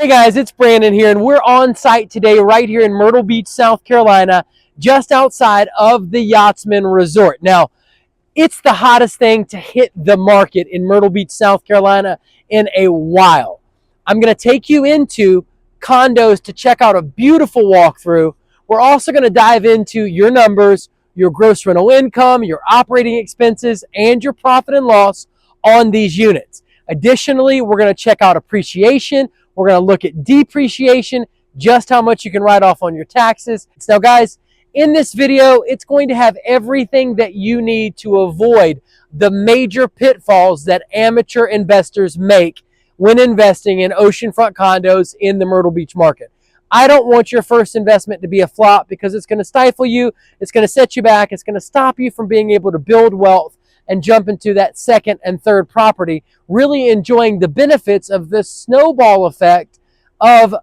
Hey guys, it's Brandon here, and we're on site today right here in Myrtle Beach, South Carolina, just outside of the Yachtsman Resort. Now, it's the hottest thing to hit the market in Myrtle Beach, South Carolina in a while. I'm going to take you into condos to check out a beautiful walkthrough. We're also going to dive into your numbers, your gross rental income, your operating expenses, and your profit and loss on these units. Additionally, we're going to check out appreciation. We're going to look at depreciation, just how much you can write off on your taxes. Now, guys, in this video, it's going to have everything that you need to avoid the major pitfalls that amateur investors make when investing in oceanfront condos in the Myrtle Beach market. I don't want your first investment to be a flop because it's going to stifle you, it's going to set you back, it's going to stop you from being able to build wealth and jump into that second and third property, really enjoying the benefits of the snowball effect of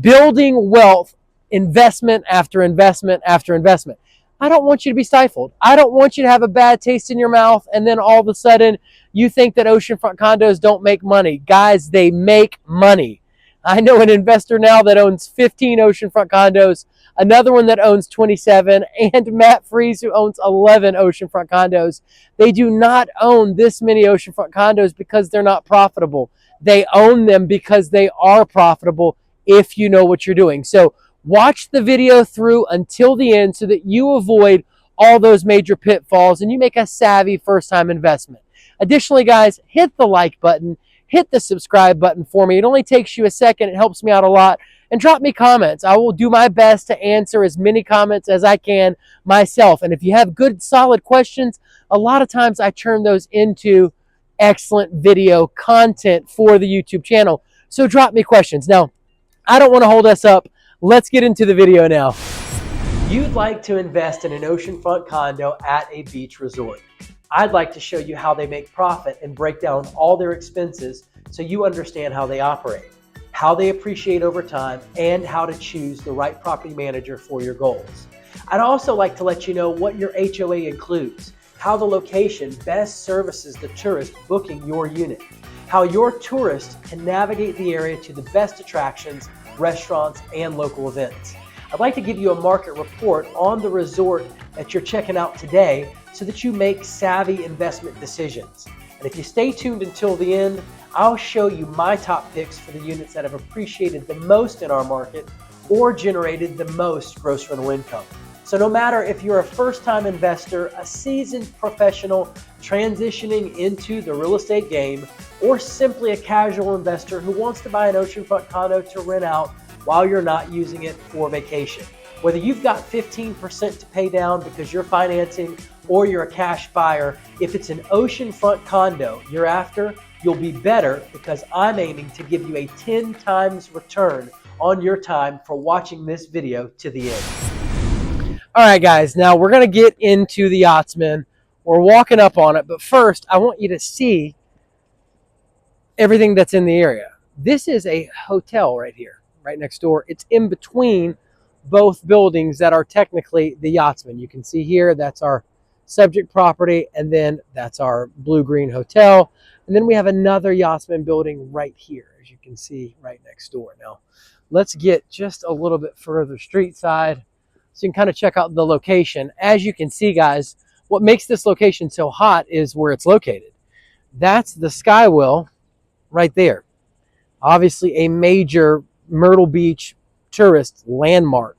building wealth, investment after investment after investment. I don't want you to be stifled. I don't want you to have a bad taste in your mouth and then all of a sudden you think that oceanfront condos don't make money. Guys, they make money. I know an investor now that owns 15 oceanfront condos, another one that owns 27, and Matt Freeze, who owns 11 oceanfront condos. They do not own this many oceanfront condos because they're not profitable. They own them because they are profitable if you know what you're doing. So watch the video through until the end so that you avoid all those major pitfalls and you make a savvy first-time investment. Additionally, guys, hit the like button. Hit the subscribe button for me. It only takes you a second. It helps me out a lot. And drop me comments. I will do my best to answer as many comments as I can myself. And if you have good, solid questions, a lot of times I turn those into excellent video content for the YouTube channel. So drop me questions. Now, I don't want to hold us up. Let's get into the video now. You'd like to invest in an oceanfront condo at a beach resort. I'd like to show you how they make profit and break down all their expenses so you understand how they operate, how they appreciate over time, and how to choose the right property manager for your goals. I'd also like to let you know what your HOA includes, how the location best services the tourist booking your unit, how your tourist can navigate the area to the best attractions, restaurants, and local events. I'd like to give you a market report on the resort that you're checking out today so that you make savvy investment decisions. And if you stay tuned until the end, I'll show you my top picks for the units that have appreciated the most in our market or generated the most gross rental income. So no matter if you're a first-time investor, a seasoned professional transitioning into the real estate game, or simply a casual investor who wants to buy an oceanfront condo to rent out while you're not using it for vacation. Whether you've got 15% to pay down because you're financing or you're a cash buyer, if it's an oceanfront condo you're after, you'll be better because I'm aiming to give you a 10 times return on your time for watching this video to the end. All right, guys, now we're going to get into the Yachtsman. We're walking up on it, but first I want you to see everything that's in the area. This is a hotel right here, right next door. It's in between both buildings that are technically the Yachtsman. You can see here, that's our subject property, and then that's our blue-green hotel. And then we have another Yachtsman building right here, as you can see, right next door. Now, let's get just a little bit further street side so you can kind of check out the location. As you can see, guys, what makes this location so hot is where it's located. That's the Skywell right there. Obviously a major Myrtle Beach tourist landmark.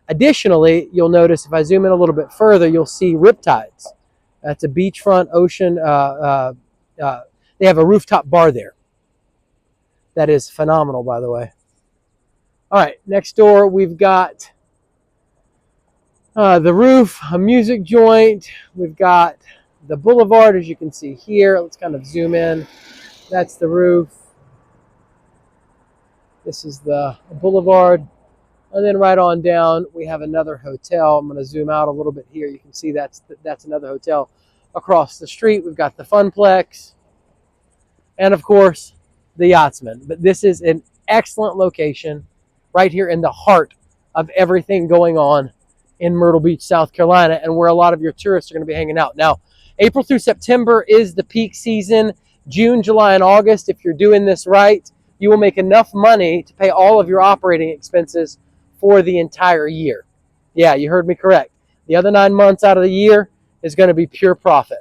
Additionally, you'll notice if I zoom in a little bit further, you'll see Riptides. That's a beachfront ocean. They have a rooftop bar there. That is phenomenal, by the way. All right, next door we've got the roof, a music joint. We've got the boulevard, as you can see here. Let's kind of zoom in. That's the roof. This is the boulevard. And then right on down, we have another hotel. I'm going to zoom out a little bit here. You can see that's another hotel across the street. We've got the Funplex. And, of course, the Yachtsman. But this is an excellent location right here in the heart of everything going on in Myrtle Beach, South Carolina, and where a lot of your tourists are going to be hanging out. Now, April through September is the peak season. June, July, and August, if you're doing this right, you will make enough money to pay all of your operating expenses for the entire year. Yeah, you heard me correct. The other 9 months out of the year is going to be pure profit.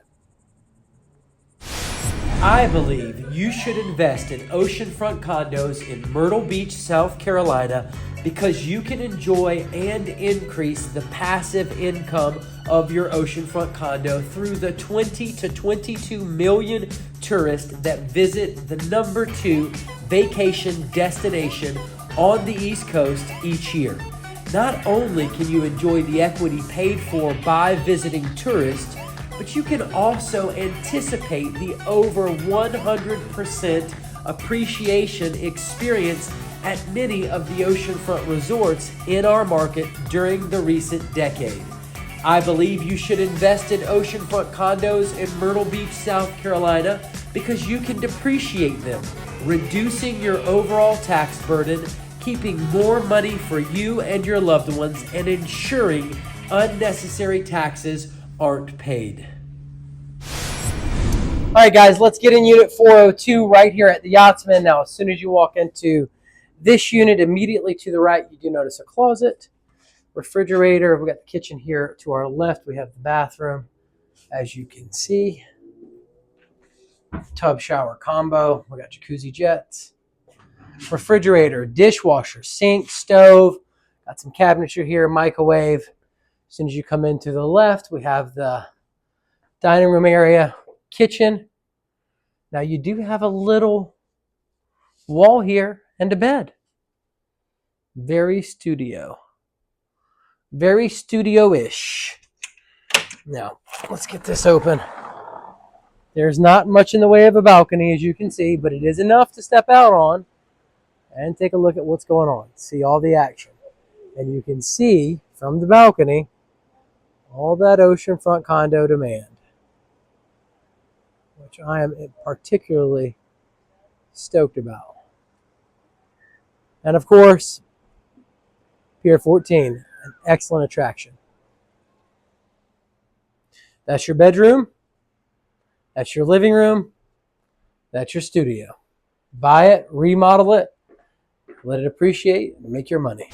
I believe you should invest in oceanfront condos in Myrtle Beach, South Carolina, because you can enjoy and increase the passive income of your oceanfront condo through the 20 to 22 million tourists that visit the #2 vacation destination on the East Coast each year. Not only can you enjoy the equity paid for by visiting tourists, but you can also anticipate the over 100% appreciation experience at many of the oceanfront resorts in our market during the recent decade. I believe you should invest in oceanfront condos in Myrtle Beach, South Carolina, because you can depreciate them, reducing your overall tax burden, keeping more money for you and your loved ones, and ensuring unnecessary taxes aren't paid. All right, guys, let's get in unit 402 right here at the Yachtsman. Now, as soon as you walk into this unit, immediately to the right, you do notice a closet, refrigerator. We got the kitchen here to our left. We have the bathroom, as you can see. Tub shower combo. We got jacuzzi jets. Refrigerator, dishwasher, sink, stove. Got some cabinetry here, microwave. As soon as you come in to the left, we have the dining room area, kitchen. Now you do have a little wall here and a bed. Very studio. Very studio-ish. Now, let's get this open. There's not much in the way of a balcony, as you can see, but it is enough to step out on and take a look at what's going on. See all the action. And you can see from the balcony all that oceanfront condo demand, which I am particularly stoked about. And of course, Pier 14, an excellent attraction. That's your bedroom. That's your living room. That's your studio. Buy it, remodel it, let it appreciate, and make your money.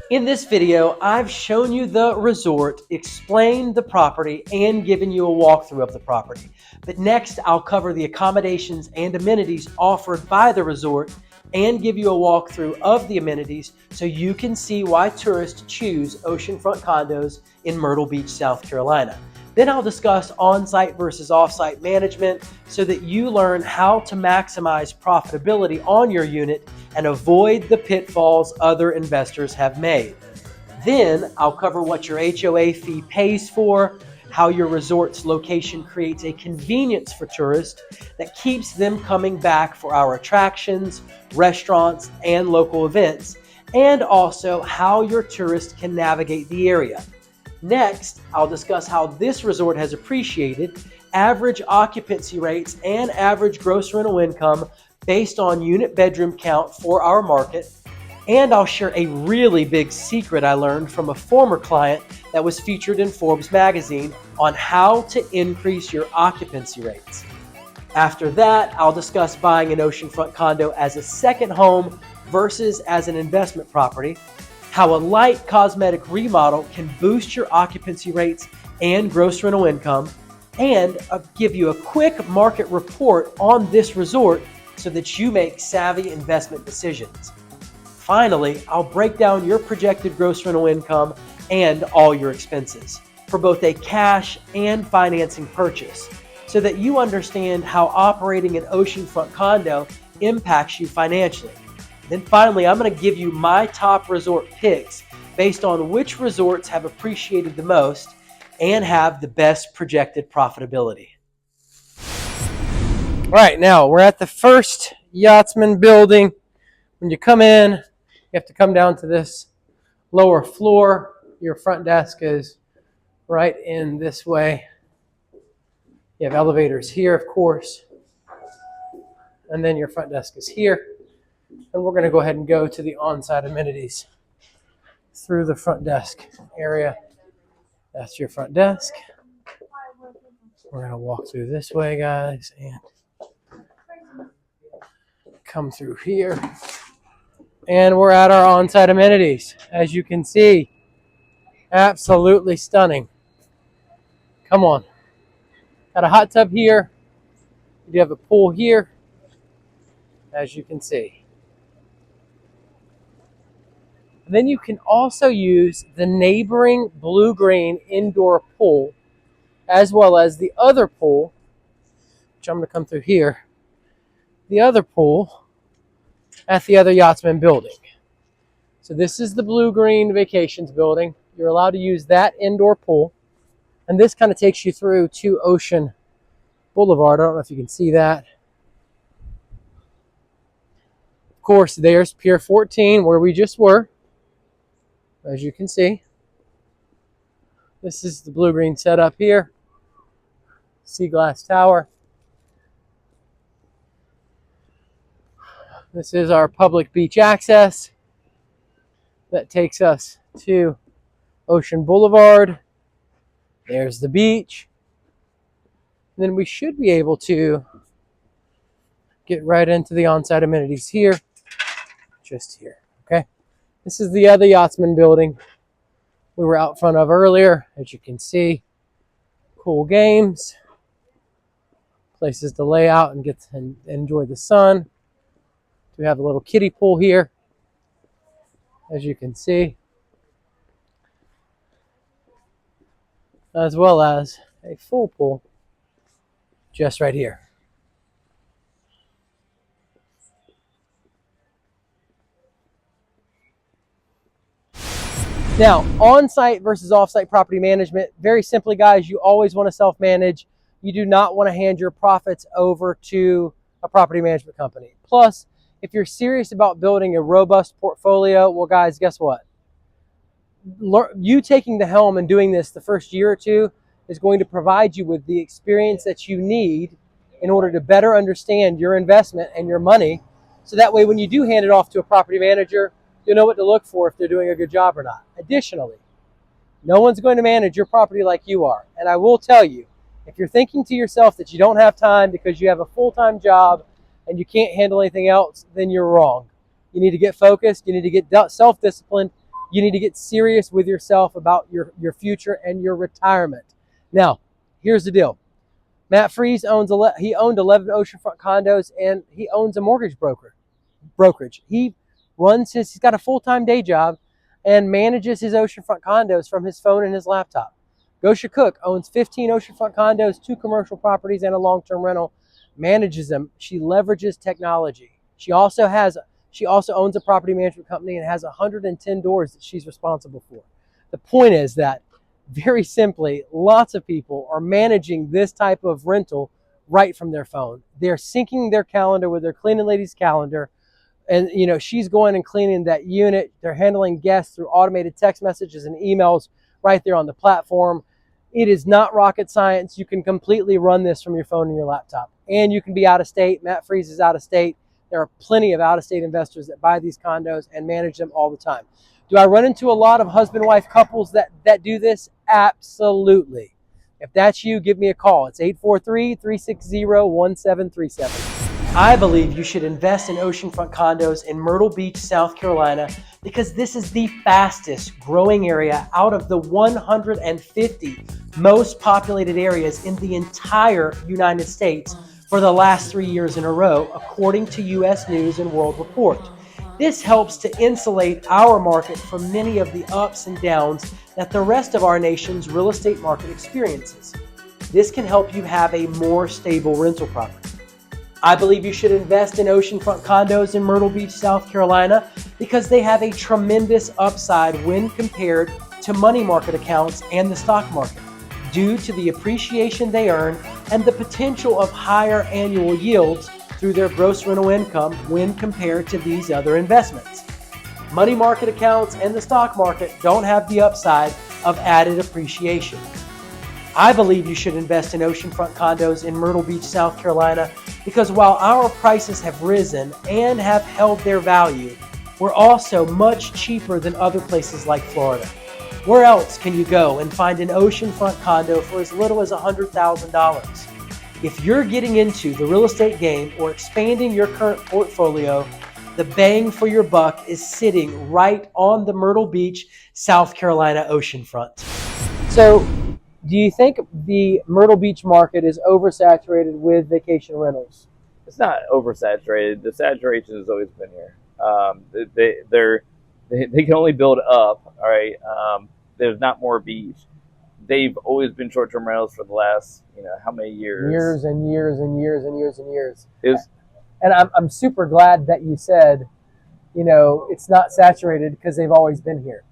In this video, I've shown you the resort, explained the property, and given you a walkthrough of the property. But next, I'll cover the accommodations and amenities offered by the resort and give you a walkthrough of the amenities so you can see why tourists choose oceanfront condos in Myrtle Beach, South Carolina. Then I'll discuss on-site versus off-site management so that you learn how to maximize profitability on your unit and avoid the pitfalls other investors have made. Then I'll cover what your HOA fee pays for, how your resort's location creates a convenience for tourists that keeps them coming back for our attractions, restaurants, and local events, and also how your tourists can navigate the area. Next, I'll discuss how this resort has appreciated, average occupancy rates, and average gross rental income based on unit bedroom count for our market. And I'll share a really big secret I learned from a former client that was featured in Forbes magazine on how to increase your occupancy rates. After that, I'll discuss buying an oceanfront condo as a second home versus as an investment property, how a light cosmetic remodel can boost your occupancy rates and gross rental income, and I'll give you a quick market report on this resort so that you make savvy investment decisions. Finally, I'll break down your projected gross rental income and all your expenses for both a cash and financing purchase so that you understand how operating an oceanfront condo impacts you financially. Then finally, I'm going to give you my top resort picks based on which resorts have appreciated the most and have the best projected profitability. All right, now we're at the first Yachtsman building. When you come in, you have to come down to this lower floor. Your front desk is right in this way. You have elevators here, of course, and then your front desk is here. And we're going to go ahead and go to the on-site amenities through the front desk area. That's your front desk. We're going to walk through this way, guys, and come through here. And we're at our on-site amenities. As you can see, absolutely stunning. Come on. Got a hot tub here. You have a pool here, as you can see. And then you can also use the neighboring blue-green indoor pool, as well as the other pool, which I'm going to come through here, the other pool at the other Yachtsman building. So this is the blue-green vacations building. You're allowed to use that indoor pool. And this kind of takes you through to Ocean Boulevard. I don't know if you can see that. Of course, there's Pier 14 where we just were, as you can see. This is the blue-green setup here. Sea glass tower. This is our public beach access that takes us to Ocean Boulevard. There's the beach. And then we should be able to get right into the on-site amenities here, just here, okay? This is the other Yachtsman building we were out front of earlier. As you can see, cool games, places to lay out and get to enjoy the sun. We have a little kiddie pool here, as you can see, as well as a full pool just right here. Now, on-site versus off-site property management, very simply, guys, you always want to self-manage. You do not want to hand your profits over to a property management company. Plus, if you're serious about building a robust portfolio, well, guys, guess what? You taking the helm and doing this the first year or two is going to provide you with the experience that you need in order to better understand your investment and your money. So that way, when you do hand it off to a property manager, you'll know what to look for if they're doing a good job or not. Additionally, no one's going to manage your property like you are. And I will tell you, if you're thinking to yourself that you don't have time because you have a full-time job and you can't handle anything else, then you're wrong. You need to get focused. You need to get self-disciplined. You need to get serious with yourself about your future and your retirement. Now, here's the deal. Matt Freeze owned 11 oceanfront condos, and he owns a mortgage brokerage. He's got a full-time day job and manages his oceanfront condos from his phone and his laptop. Gosha Cook owns 15 oceanfront condos, 2 commercial properties, and a long-term rental. Manages them. She leverages technology. She also owns a property management company and has 110 doors that she's responsible for. The point is that, very simply, lots of people are managing this type of rental right from their phone. They're syncing their calendar with their cleaning lady's calendar. And, she's going and cleaning that unit. They're handling guests through automated text messages and emails right there on the platform. It is not rocket science. You can completely run this from your phone and your laptop. And you can be out of state. Matt Freeze is out of state. There are plenty of out-of-state investors that buy these condos and manage them all the time. Do I run into a lot of husband-wife couples that do this? Absolutely. If that's you, give me a call. It's 843-360-1737. I believe you should invest in oceanfront condos in Myrtle Beach, South Carolina, because this is the fastest growing area out of the 150 most populated areas in the entire United States for the last 3 years in a row, according to U.S. News and World Report. This helps to insulate our market from many of the ups and downs that the rest of our nation's real estate market experiences. This can help you have a more stable rental property. I believe you should invest in oceanfront condos in Myrtle Beach, South Carolina, because they have a tremendous upside when compared to money market accounts and the stock market, due to the appreciation they earn and the potential of higher annual yields through their gross rental income when compared to these other investments. Money market accounts and the stock market don't have the upside of added appreciation. I believe you should invest in oceanfront condos in Myrtle Beach, South Carolina, because while our prices have risen and have held their value, we're also much cheaper than other places like Florida. Where else can you go and find an oceanfront condo for as little as $100,000? If you're getting into the real estate game or expanding your current portfolio, the bang for your buck is sitting right on the Myrtle Beach, South Carolina oceanfront. So, do you think the Myrtle Beach market is oversaturated with vacation rentals? It's not oversaturated. The saturation has always been here. They can only build up. All right. There's not more beach. They've always been short-term rentals for the last, how many years? Years and years and years and years and years. It's, And I'm super glad that you said, it's not saturated, because they've always been here.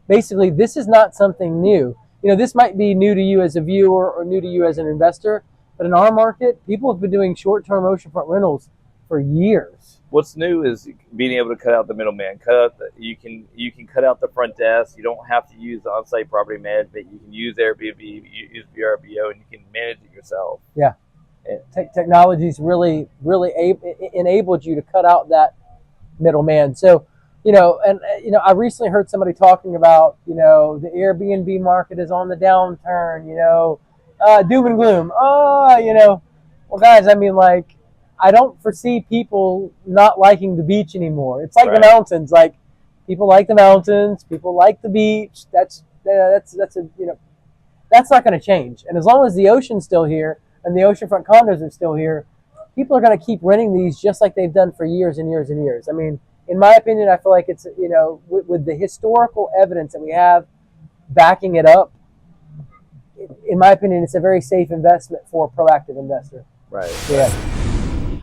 Basically, this is not something new. This might be new to you as a viewer or new to you as an investor, but in our market, people have been doing short-term oceanfront rentals for years. what's new is being able to cut out the middleman. You can cut out the front desk. You don't have to use on-site property management. You can use Airbnb, you use VRBO, and you can manage it yourself. Yeah. Technology's really enabled you to cut out that middleman. So, I recently heard somebody talking about, the Airbnb market is on the downturn, doom and gloom. Well, guys, I don't foresee people not liking the beach anymore. It's like Right. the mountains. Like, people like the mountains, people like the beach. That's not going to change. And as long as the ocean's still here and the oceanfront condos are still here, people are going to keep renting these just like they've done for years and years and years. I mean, in my opinion, I feel like it's, with the historical evidence that we have backing it up, in my opinion, it's a very safe investment for a proactive investor. Right. Yeah.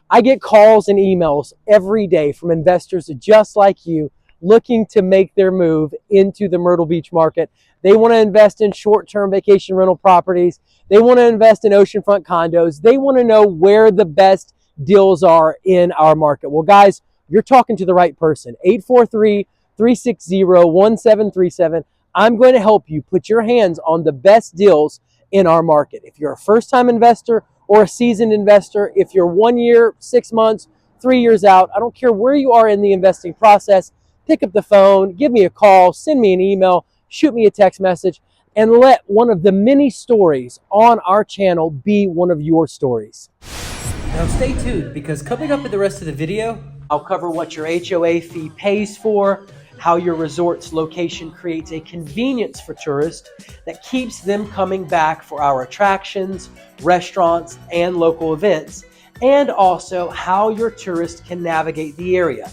I get calls and emails every day from investors just like you looking to make their move into the Myrtle Beach market. They want to invest in short-term vacation rental properties. They want to invest in oceanfront condos. They want to know where the best deals are in our market. Well, guys, you're talking to the right person. 843-360-1737. I'm going to help you put your hands on the best deals in our market. If you're a first-time investor or a seasoned investor, if you're 1 year, 6 months, 3 years out, I don't care where you are in the investing process, pick up the phone, give me a call, send me an email, shoot me a text message, and let one of the many stories on our channel be one of your stories. Now stay tuned, because coming up in the rest of the video, I'll cover what your HOA fee pays for, how your resort's location creates a convenience for tourists that keeps them coming back for our attractions, restaurants, and local events, and also how your tourists can navigate the area.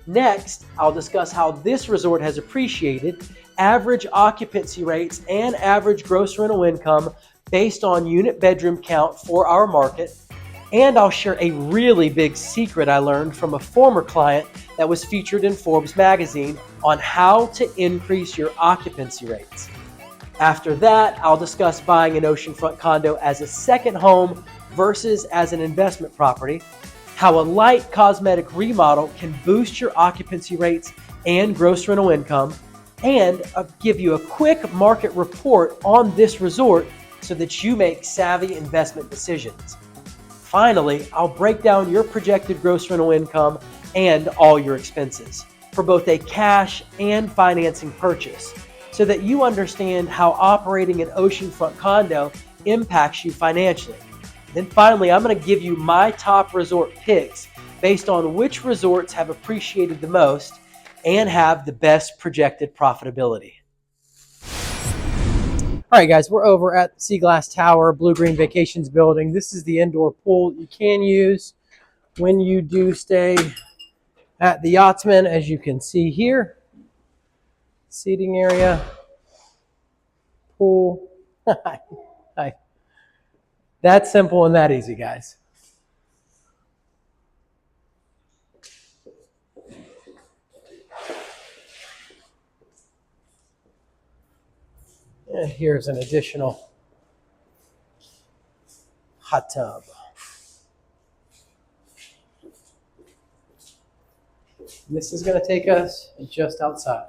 Next, I'll discuss how this resort has appreciated, average occupancy rates, and average gross rental income based on unit bedroom count for our market. And I'll share a really big secret I learned from a former client that was featured in Forbes magazine on how to increase your occupancy rates. After that, I'll discuss buying an oceanfront condo as a second home versus as an investment property, how a light cosmetic remodel can boost your occupancy rates and gross rental income, and I'll give you a quick market report on this resort so that you make savvy investment decisions. Finally, I'll break down your projected gross rental income and all your expenses for both a cash and financing purchase, so that you understand how operating an oceanfront condo impacts you financially. Then finally, I'm going to give you my top resort picks based on which resorts have appreciated the most and have the best projected profitability. All right, guys, we're over at Sea Glass Tower, Blue Green Vacations building. This is the indoor pool you can use when you do stay at the Yachtsman, as you can see here. Seating area, pool. Hi. That simple and that easy, guys. And here's an additional hot tub. This is going to take us just outside.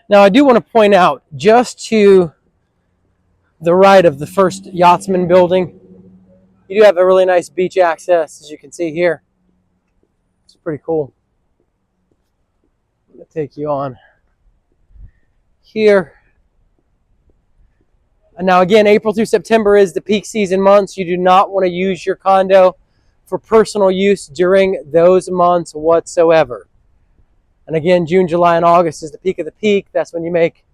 Now, I do want to point out, just to the right of the first Yachtsman building, you do have a really nice beach access, as you can see here. It's pretty cool. I'm going to take you on here. And now again, April through September is the peak season months. You do not want to use your condo for personal use during those months whatsoever. And again, June, July, and August is the peak of the peak. That's when you make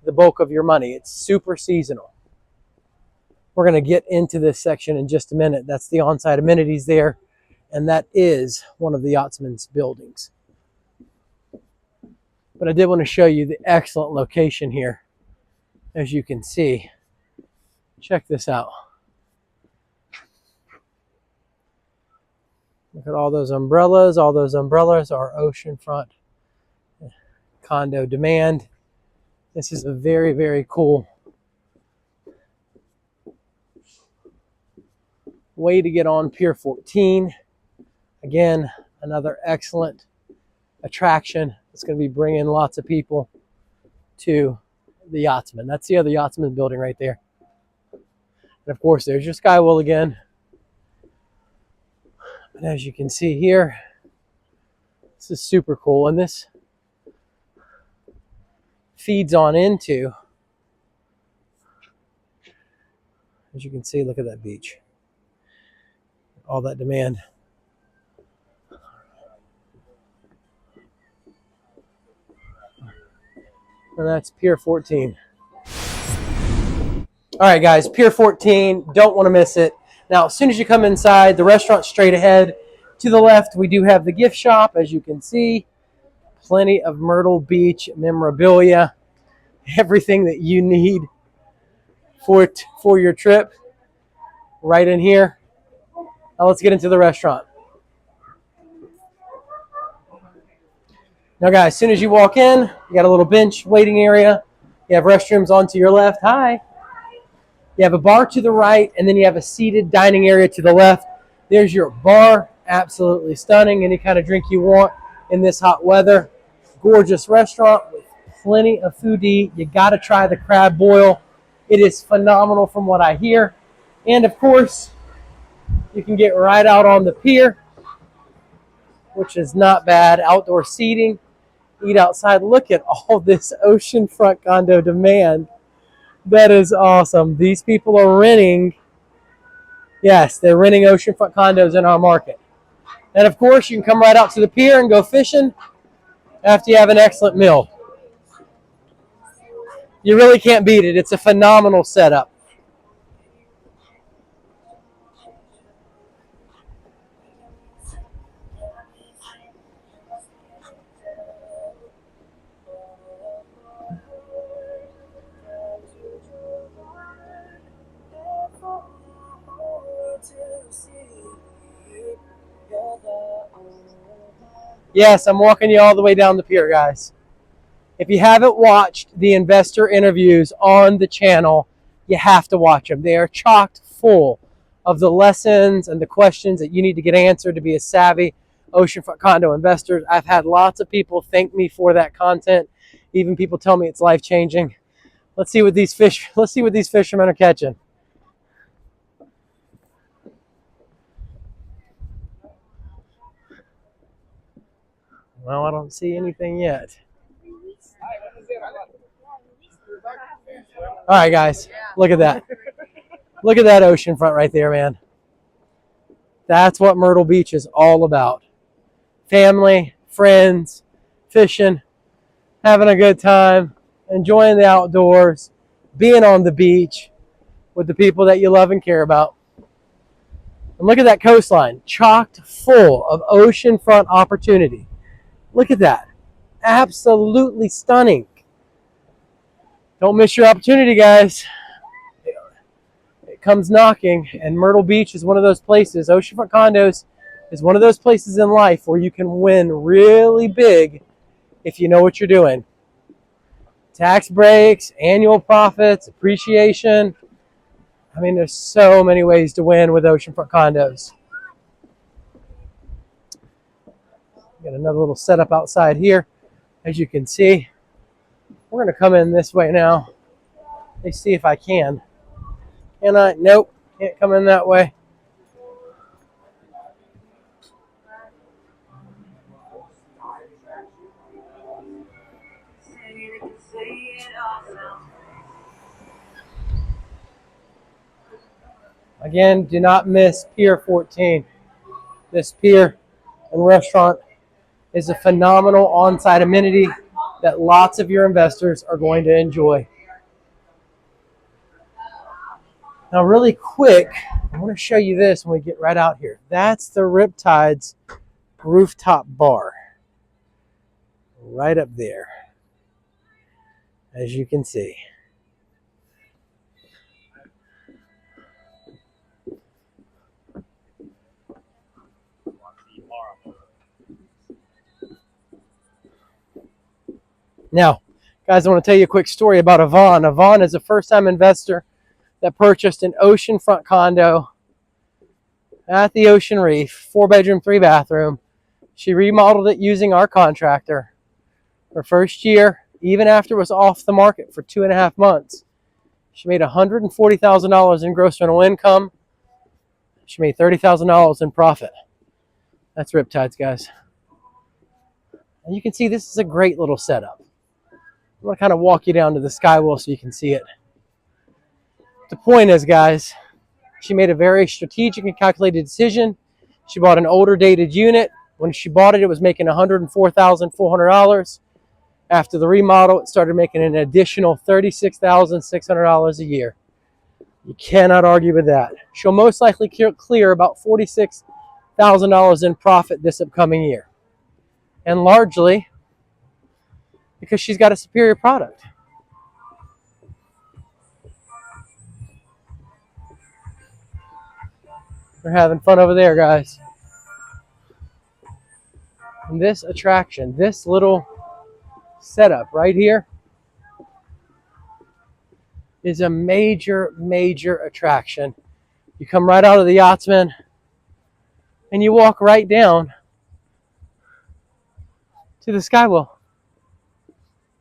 the bulk of your money. It's super seasonal. We're going to get into this section in just a minute. That's the on-site amenities there, and that is one of the Yachtsman's buildings. But I did want to show you the excellent location here. As you can see, check this out. Look at all those umbrellas. All those umbrellas are oceanfront condo demand. This is a very, very cool way to get on Pier 14. Again, another excellent attraction. It's going to be bringing lots of people to the Yachtsman. That's the other Yachtsman building right there. And of course, there's your Skywell again. And as you can see here, this is super cool. And this feeds on into, as you can see, look at that beach. All that demand. And that's Pier 14. All right, guys, Pier 14, don't want to miss it. Now, as soon as you come inside, the restaurant's straight ahead. To the left, we do have the gift shop, as you can see. Plenty of Myrtle Beach memorabilia. Everything that you need for your trip right in here. Now let's get into the restaurant. Now, guys, as soon as you walk in, you got a little bench waiting area. You have restrooms on to your left. Hi. You have a bar to the right, and then you have a seated dining area to the left. There's your bar. Absolutely stunning. Any kind of drink you want in this hot weather. Gorgeous restaurant with plenty of food to eat. You got to try the crab boil. It is phenomenal from what I hear. And, of course, you can get right out on the pier, which is not bad. Outdoor seating. Eat outside. Look at all this oceanfront condo demand. That is awesome. These people are renting. Yes, they're renting oceanfront condos in our market. And of course, you can come right out to the pier and go fishing after you have an excellent meal. You really can't beat it. It's a phenomenal setup. Yes, I'm walking you all the way down the pier, guys. If you haven't watched the investor interviews on the channel, you have to watch them. They are chocked full of the lessons and the questions that you need to get answered to be a savvy oceanfront condo investor. I've had lots of people thank me for that content. Even people tell me it's life-changing. Let's see what these fishermen are catching. Well, I don't see anything yet. All right, guys, look at that. Look at that oceanfront right there, man. That's what Myrtle Beach is all about. Family, friends, fishing, having a good time, enjoying the outdoors, being on the beach with the people that you love and care about. And look at that coastline, chocked full of oceanfront opportunity. Look at that. Absolutely stunning. Don't miss your opportunity, guys. It comes knocking, and Myrtle Beach is one of those places. Oceanfront Condos is one of those places in life where you can win really big if you know what you're doing. Tax breaks, annual profits, appreciation. I mean, there's so many ways to win with oceanfront condos. Got another little setup outside here. As you can see, we're going to come in this way now. Let's see if I can. Can I? Nope, can't come in that way. Again, do not miss Pier 14. This pier and restaurant is a phenomenal on-site amenity that lots of your investors are going to enjoy. Now, really quick, I want to show you this when we get right out here. That's the Riptide's rooftop bar. Right up there, as you can see. Now, guys, I want to tell you a quick story about Yvonne. Yvonne is a first-time investor that purchased an oceanfront condo at the Ocean Reef, 4-bedroom, 3-bathroom. She remodeled it using our contractor. Her first year, even after it was off the market for 2.5 months, she made $140,000 in gross rental income. She made $30,000 in profit. That's Riptides, guys. And you can see this is a great little setup. I'm going to kind of walk you down to the skywall so you can see it. The point is, guys, she made a very strategic and calculated decision. She bought an older dated unit. When she bought it, it was making $104,400. After the remodel, it started making an additional $36,600 a year. You cannot argue with that. She'll most likely clear about $46,000 in profit this upcoming year. And largely because she's got a superior product. We're having fun over there, guys. And this attraction, this little setup right here is a major, major attraction. You come right out of the Yachtsman and you walk right down to the skywell.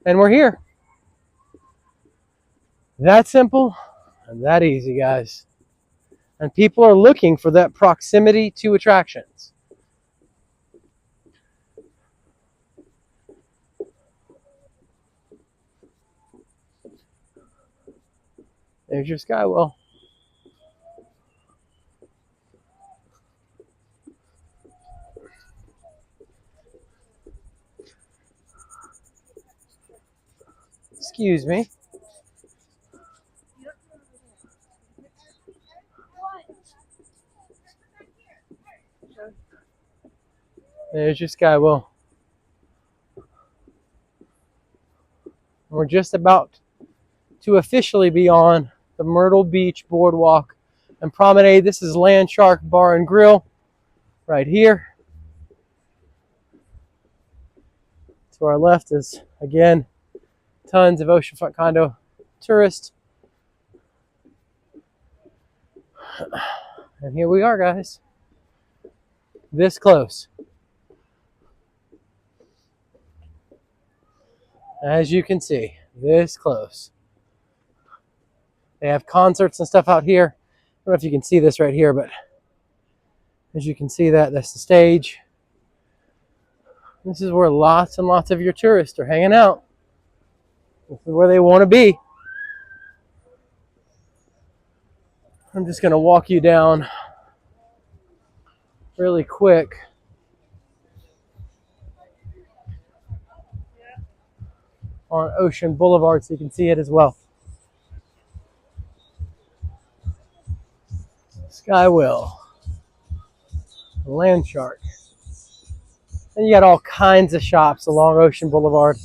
And we're here. That simple and that easy, guys. And people are looking for that proximity to attractions. There's your skywell. Excuse me. There's your skywell. We're just about to officially be on the Myrtle Beach Boardwalk and Promenade. This is Land Shark Bar and Grill right here. To our left is, again, tons of oceanfront condo tourists. And here we are, guys. This close. As you can see, this close. They have concerts and stuff out here. I don't know if you can see this right here, but as you can see that's the stage. This is where lots and lots of your tourists are hanging out. This is where they want to be. I'm just going to walk you down really quick. On Ocean Boulevard so you can see it as well. Skywell. Land Shark. And you got all kinds of shops along Ocean Boulevard.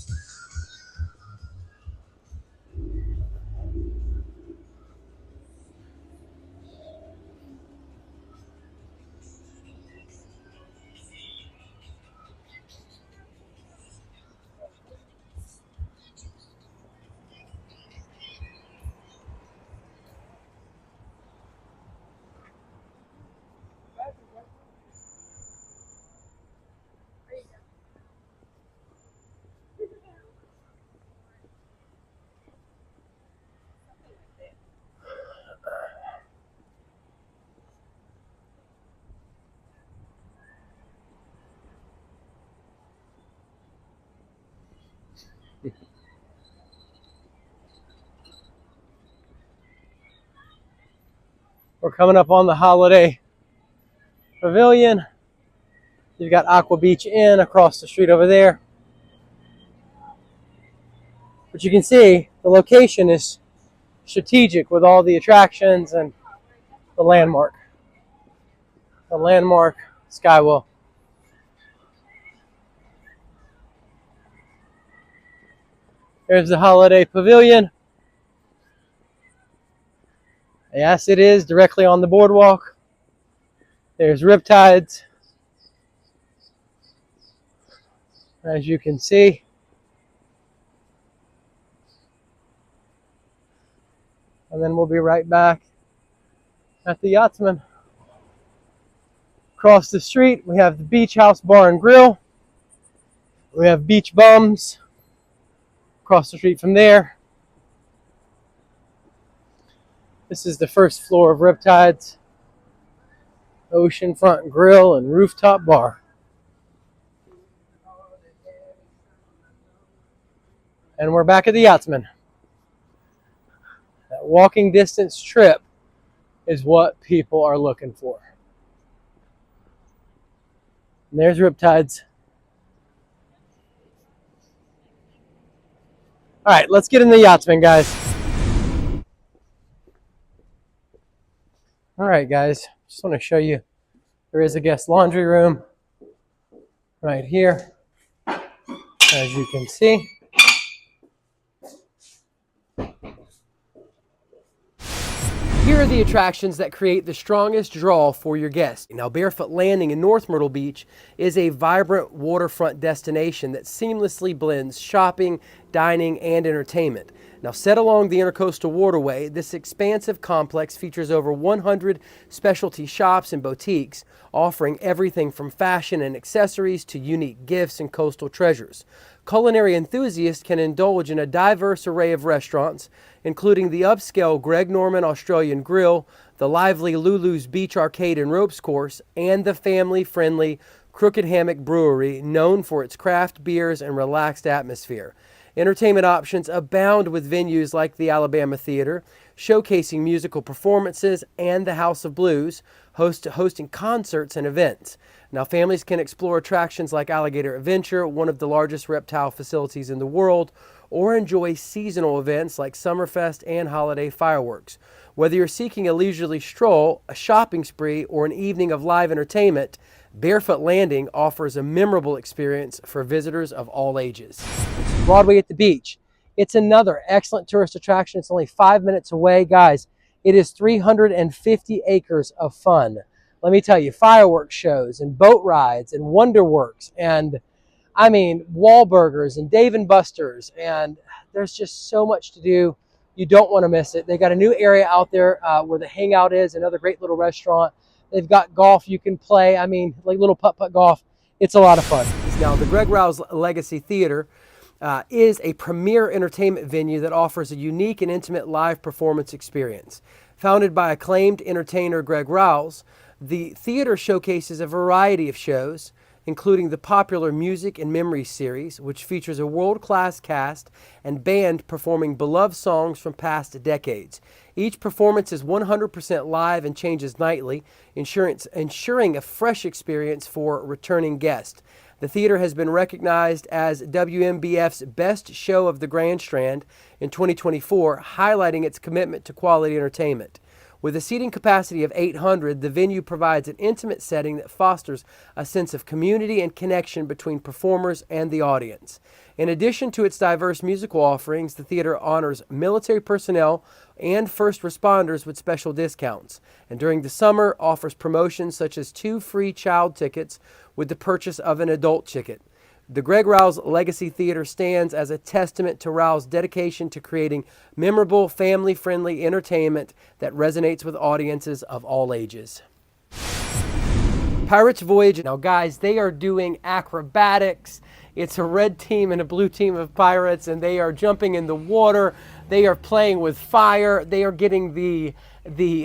We're coming up on the Holiday Pavilion. You've got Aqua Beach Inn across the street over there. But you can see the location is strategic with all the attractions and the landmark. The landmark Skywell. There's the Holiday Pavilion. Yes, it is directly on the boardwalk. There's Riptides, as you can see. And then we'll be right back at the Yachtsman. Across the street, we have the Beach House Bar and Grill. We have Beach Bums across the street from there. This is the first floor of Riptides Oceanfront Grill and Rooftop Bar. And we're back at the Yachtsman. That walking distance trip is what people are looking for. And there's Riptides. All right, let's get in the Yachtsman, guys. All right, guys, just want to show you there is a guest laundry room right here, as you can see. Here are the attractions that create the strongest draw for your guests. Now, Barefoot Landing in North Myrtle Beach is a vibrant waterfront destination that seamlessly blends shopping, dining, and entertainment. Now, set along the Intercoastal Waterway, this expansive complex features over 100 specialty shops and boutiques, offering everything from fashion and accessories to unique gifts and coastal treasures. Culinary enthusiasts can indulge in a diverse array of restaurants, including the upscale Greg Norman Australian Grill, the lively Lulu's Beach Arcade and Ropes Course, and the family-friendly Crooked Hammock Brewery, known for its craft beers and relaxed atmosphere. Entertainment options abound with venues like the Alabama Theater, showcasing musical performances, and the House of Blues, hosting concerts and events. Now, families can explore attractions like Alligator Adventure, one of the largest reptile facilities in the world, or enjoy seasonal events like Summerfest and holiday fireworks. Whether you're seeking a leisurely stroll, a shopping spree, or an evening of live entertainment, Barefoot Landing offers a memorable experience for visitors of all ages. Broadway at the beach. It's another excellent tourist attraction. It's only 5 minutes away, guys. It is 350 acres of fun. Let me tell you, fireworks shows and boat rides and Wonderworks and I mean Wahlburgers and Dave & Buster's, and there's just so much to do. You don't want to miss it. They got a new area out there where the Hangout is, another great little restaurant. They've got golf you can play. I mean, like little putt-putt golf. It's a lot of fun. Now, the Greg Rouse Legacy Theater is a premier entertainment venue that offers a unique and intimate live performance experience. Founded by acclaimed entertainer Greg Rouse, the theater showcases a variety of shows, including the popular Music and Memories series, which features a world-class cast and band performing beloved songs from past decades. Each performance is 100% live and changes nightly, ensuring a fresh experience for returning guests. The theater has been recognized as WMBF's Best Show of the Grand Strand in 2024, highlighting its commitment to quality entertainment. With a seating capacity of 800, the venue provides an intimate setting that fosters a sense of community and connection between performers and the audience. In addition to its diverse musical offerings, the theater honors military personnel and first responders with special discounts, and during the summer offers promotions such as 2 free child tickets with the purchase of an adult ticket. The Greg Rouse Legacy Theater stands as a testament to Rouse's dedication to creating memorable, family-friendly entertainment that resonates with audiences of all ages. Pirates Voyage. Now, guys, they are doing acrobatics. It's a red team and a blue team of pirates, and they are jumping in the water. They are playing with fire. They are getting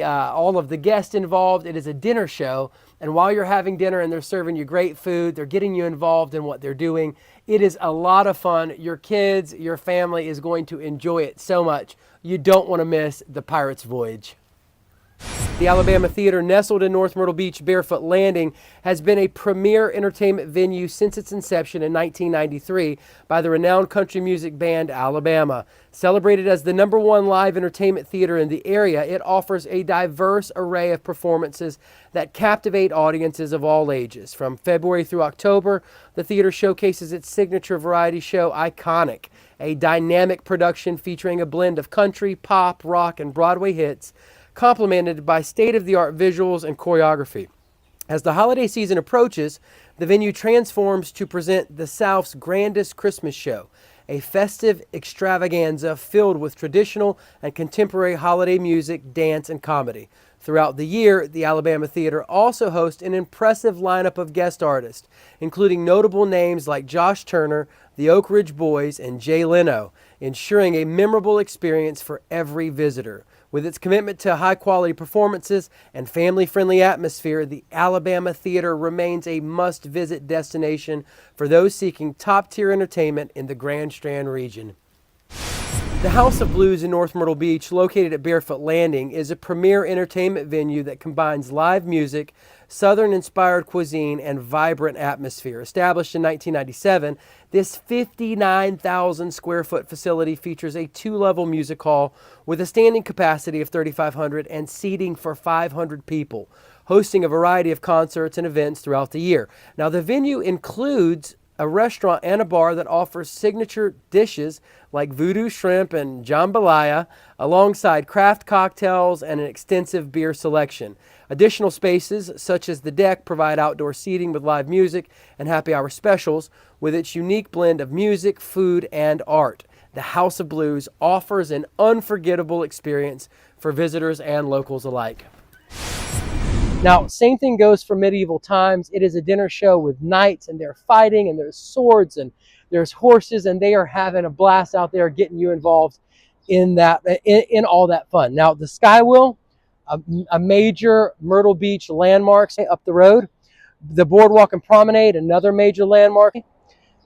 all of the guests involved. It is a dinner show. And while you're having dinner and they're serving you great food, they're getting you involved in what they're doing. It is a lot of fun. Your kids, your family is going to enjoy it so much. You don't want to miss the Pirates Voyage. The Alabama Theater, nestled in North Myrtle Beach Barefoot Landing, has been a premier entertainment venue since its inception in 1993 by the renowned country music band Alabama. Celebrated as the #1 live entertainment theater in the area, it offers a diverse array of performances that captivate audiences of all ages. From February through October, the theater showcases its signature variety show, Iconic, a dynamic production featuring a blend of country, pop, rock, and Broadway hits, complemented by state-of-the-art visuals and choreography. As the holiday season approaches, the venue transforms to present the South's grandest Christmas show, a festive extravaganza filled with traditional and contemporary holiday music, dance, and comedy. Throughout the year, the Alabama Theater also hosts an impressive lineup of guest artists, including notable names like Josh Turner, the Oak Ridge Boys, and Jay Leno, ensuring a memorable experience for every visitor. With its commitment to high-quality performances and family-friendly atmosphere, the Alabama Theater remains a must-visit destination for those seeking top-tier entertainment in the Grand Strand region. The House of Blues in North Myrtle Beach, located at Barefoot Landing, is a premier entertainment venue that combines live music, Southern-inspired cuisine, and vibrant atmosphere. Established in 1997, this 59,000-square-foot facility features a 2-level music hall with a standing capacity of 3,500 and seating for 500 people, hosting a variety of concerts and events throughout the year. Now, the venue includes a restaurant and a bar that offers signature dishes like voodoo shrimp and jambalaya, alongside craft cocktails and an extensive beer selection. Additional spaces, such as the deck, provide outdoor seating with live music and happy hour specials. With its unique blend of music, food, and art, the House of Blues offers an unforgettable experience for visitors and locals alike. Now, same thing goes for Medieval Times. It is a dinner show with knights, and they're fighting, and there's swords, and there's horses, and they are having a blast out there, getting you involved in that, in all that fun. Now, the Skywheel, a major Myrtle Beach landmark up the road. The Boardwalk and Promenade, another major landmark.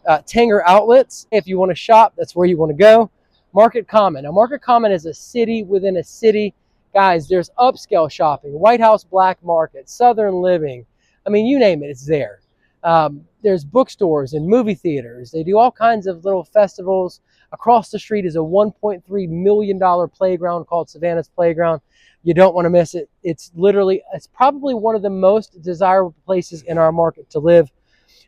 Tanger Outlets, if you want to shop, that's where you want to go. Market Common. Now, Market Common is a city within a city. Guys, there's upscale shopping, White House Black Market, Southern Living. I mean, you name it, it's there. There's bookstores and movie theaters. They do all kinds of little festivals. Across the street is a $1.3 million playground called Savannah's Playground. You don't want to miss it. It's probably one of the most desirable places in our market to live.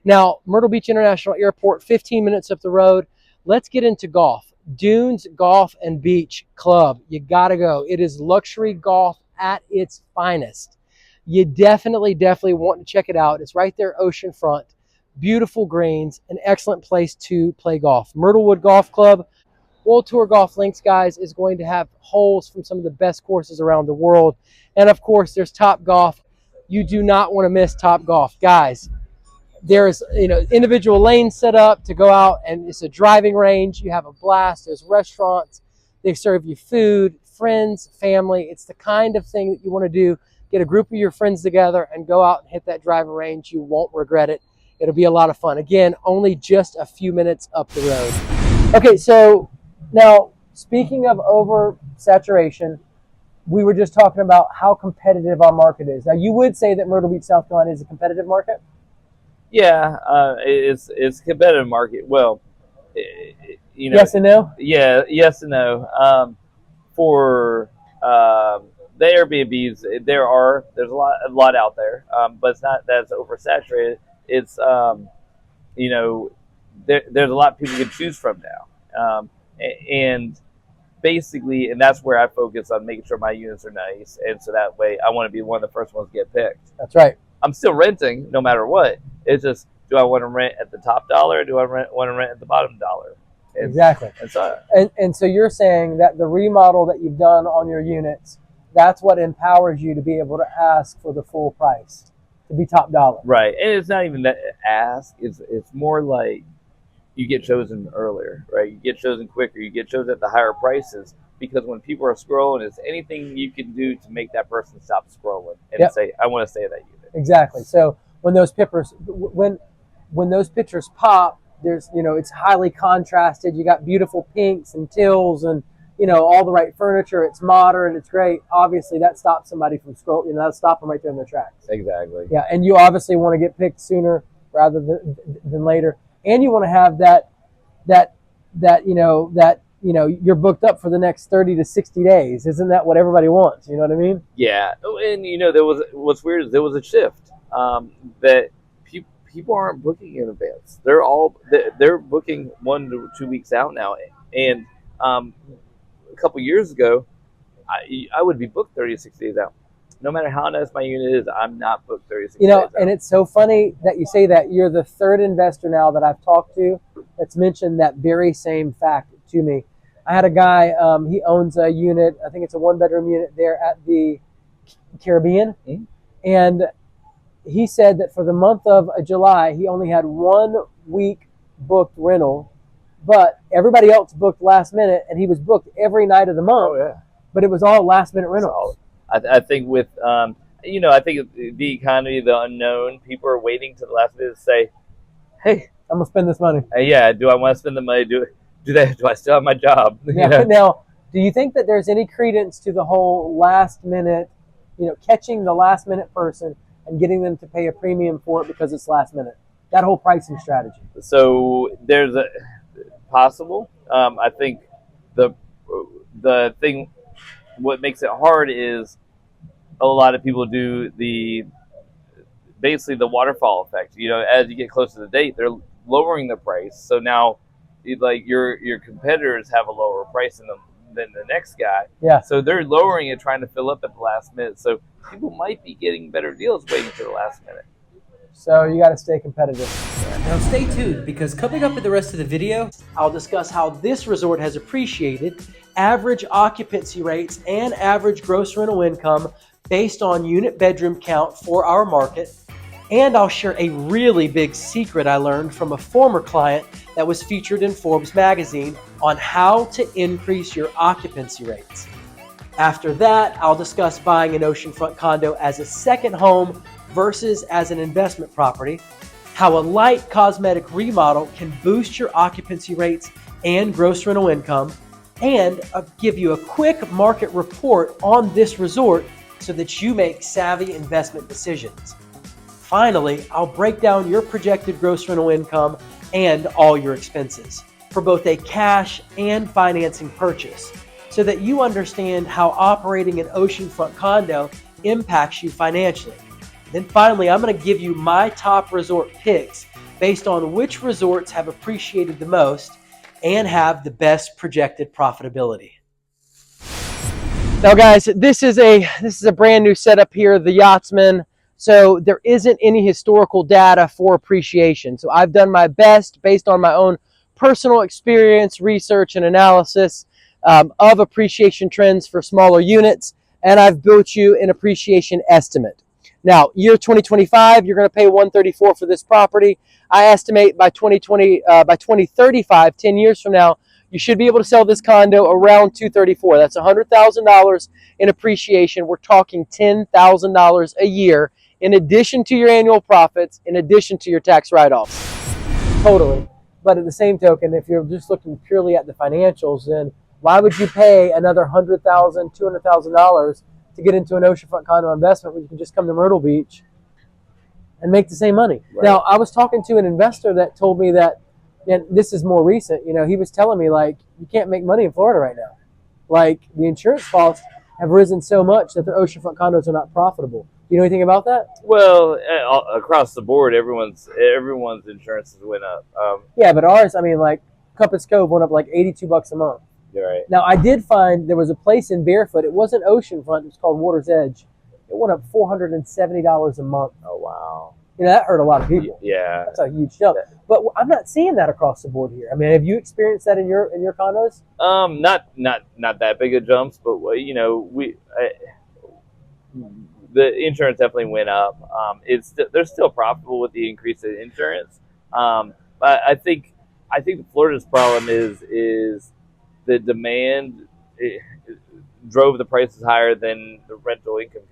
Now, Myrtle Beach International Airport, 15 minutes up the road. Let's get into golf. Dunes Golf and Beach Club. You got to go. It is luxury golf at its finest. You definitely want to check it out. It's right there, oceanfront. Beautiful greens, an excellent place to play golf. Myrtlewood Golf Club, World Tour Golf Links, guys, is going to have holes from some of the best courses around the world. And of course, there's Top Golf. You do not want to miss Top Golf. Guys, there's individual lanes set up to go out, and it's a driving range. You have a blast. There's restaurants. They serve you food, friends, family. It's the kind of thing that you want to do. Get a group of your friends together and go out and hit that driving range. You won't regret it. It'll be a lot of fun. Again, only just a few minutes up the road. Okay, so now speaking of oversaturation, we were just talking about how competitive our market is. Now, you would say that Myrtle Beach, South Carolina is a competitive market? Yeah, it's a competitive market. Well, yes and no. Yeah, yes and no. For the Airbnbs, there's a lot out there, but it's not that it's oversaturated. It's there's a lot of people you can choose from now, and basically, and that's where I focus on making sure my units are nice, and so that way I want to be one of the first ones to get picked. That's right. I'm still renting no matter what. It's just, do I want to rent at the top dollar, or do I want to rent at the bottom dollar? Exactly. And so you're saying that the remodel that you've done on your units, that's what empowers you to be able to ask for the full price, to be top dollar. Right. And it's not even that ask. It's more like you get chosen earlier, right? You get chosen quicker. You get chosen at the higher prices, because when people are scrolling, it's anything you can do to make that person stop scrolling and say, I want to stay at that unit. Exactly. So when those pictures pop, there's it's highly contrasted. You got beautiful pinks and teals and all the right furniture, it's modern, it's great. Obviously, that stops somebody from scrolling. That'll stop them right there in their tracks. Exactly. Yeah, and you obviously want to get picked sooner rather than later, and you want to have that you're booked up for the next 30 to 60 days. Isn't that what everybody wants? You know what I mean? Yeah, and what's weird is there was a shift that people aren't booking in advance. They're booking 1 to 2 weeks out now, and a couple years ago, I would be booked 30 to 60 days out. No matter how nice my unit is, I'm not booked 30 to 60 days out. And it's so funny that you say that. You're the third investor now that I've talked to that's mentioned that very same fact to me. I had a guy, he owns a unit, I think it's a 1-bedroom unit there at the Caribbean. Mm-hmm. And he said that for the month of July, he only had 1 week booked rental, but everybody else booked last minute, and he was booked every night of the month. Oh, yeah. But it was all last minute rentals. I think with, I think the economy, the unknown, people are waiting to the last minute to say, hey, I'm going to spend this money. Yeah, do I want to spend the money? Do I still have my job? Yeah. Now, do you think that there's any credence to the whole last minute, catching the last minute person and getting them to pay a premium for it because it's last minute? That whole pricing strategy. So there's a possible. I think the thing, what makes it hard is a lot of people do basically the waterfall effect. As you get close to the date, they're lowering the price. So now, your competitors have a lower price than the next guy. Yeah. So they're lowering it, trying to fill up at the last minute. So people might be getting better deals waiting for the last minute. So you got to stay competitive. Now stay tuned, because coming up in the rest of the video, I'll discuss how this resort has appreciated, average occupancy rates, and average gross rental income based on unit bedroom count for our market. And I'll share a really big secret I learned from a former client that was featured in Forbes magazine on how to increase your occupancy rates. After that, I'll discuss buying an oceanfront condo as a second home versus as an investment property, how a light cosmetic remodel can boost your occupancy rates and gross rental income, and I'll give you a quick market report on this resort so that you make savvy investment decisions. Finally, I'll break down your projected gross rental income and all your expenses for both a cash and financing purchase so that you understand how operating an oceanfront condo impacts you financially. Then finally, I'm going to give you my top resort picks based on which resorts have appreciated the most and have the best projected profitability. Now guys, this is a brand new setup here, the Yachtsman. So there isn't any historical data for appreciation. So I've done my best based on my own personal experience, research, and analysis of appreciation trends for smaller units, and I've built you an appreciation estimate. Now, year 2025, you're going to pay $134 for this property. I estimate by 2035, 10 years from now, you should be able to sell this condo around $234. That's $100,000 in appreciation. We're talking $10,000 a year in addition to your annual profits, in addition to your tax write-offs. Totally. But at the same token, if you're just looking purely at the financials, then why would you pay another $100,000, $200,000 to get into an oceanfront condo investment when you can just come to Myrtle Beach and make the same money? Right. Now, I was talking to an investor that told me that, and this is more recent, he was telling me, you can't make money in Florida right now. The insurance costs have risen so much that their oceanfront condos are not profitable. Do you know anything about that? Well, across the board, everyone's insurances went up. Yeah, but ours, Compass Cove went up $82 a month. You're right. Now, I did find there was a place in Barefoot. It wasn't oceanfront. It was called Water's Edge. It went up $470 a month. Oh, wow. That hurt a lot of people. Yeah. That's a huge jump. But I'm not seeing that across the board here. Have you experienced that in your condos? Not that big of jumps, but the insurance definitely went up. They're still profitable with the increase in insurance. But I think Florida's problem is the demand drove the prices higher than the rental income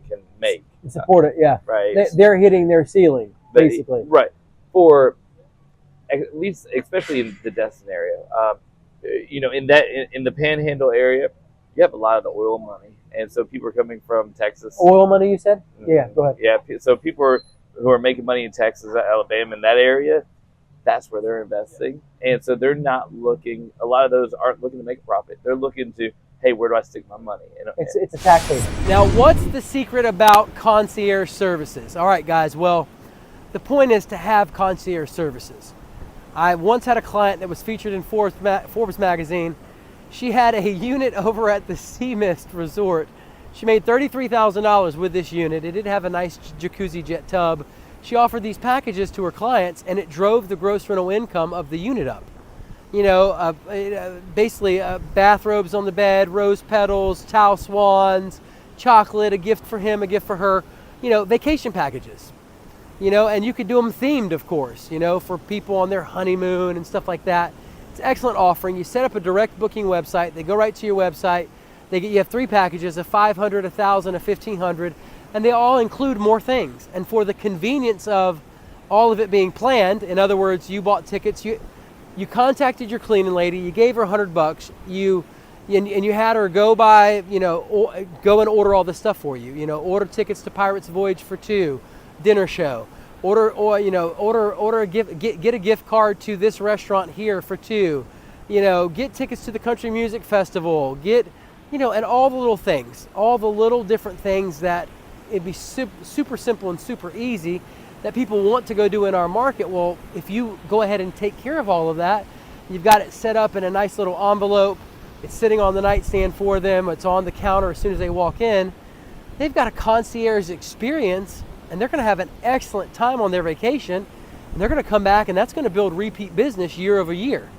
can make. Support it, yeah. Right. They're hitting their ceiling, basically. Right. For at least, especially in the Destin area. in the Panhandle area, you have a lot of the oil money, and so people are coming from Texas. Oil money, you said? Yeah, go ahead. Yeah, so who are making money in Texas, Alabama, in that area, that's where they're investing, and so they're not looking. A lot of those aren't looking to make a profit. They're looking to, hey, where do I stick my money? It's a tax haven. Now, what's the secret about concierge services? All right, guys. Well, the point is to have concierge services. I once had a client that was featured in Forbes magazine. She had a unit over at the Sea Mist Resort. She made $33,000 with this unit. It did have a nice jacuzzi jet tub. She offered these packages to her clients, and it drove the gross rental income of the unit up. Basically bathrobes on the bed, rose petals, towel swans, chocolate, a gift for him, a gift for her, vacation packages. And you could do them themed, of course, for people on their honeymoon and stuff like that. It's an excellent offering. You set up a direct booking website. They go right to your website. You have 3 packages, a $500, a $1,000, a $1,500, and they all include more things. And for the convenience of all of it being planned, in other words, you bought tickets, you contacted your cleaning lady, you gave her $100, and you had her go go and order all this stuff for you. Order tickets to Pirates Voyage for 2. Dinner show, order a gift, get a gift card to this restaurant here for 2, get tickets to the country music festival, and all the little things, all the little different things that it'd be super simple and super easy that people want to go do in our market. Well, if you go ahead and take care of all of that, you've got it set up in a nice little envelope. It's sitting on the nightstand for them. It's on the counter as soon as they walk in. They've got a concierge experience, and they're going to have an excellent time on their vacation, and they're going to come back, and that's going to build repeat business year over year.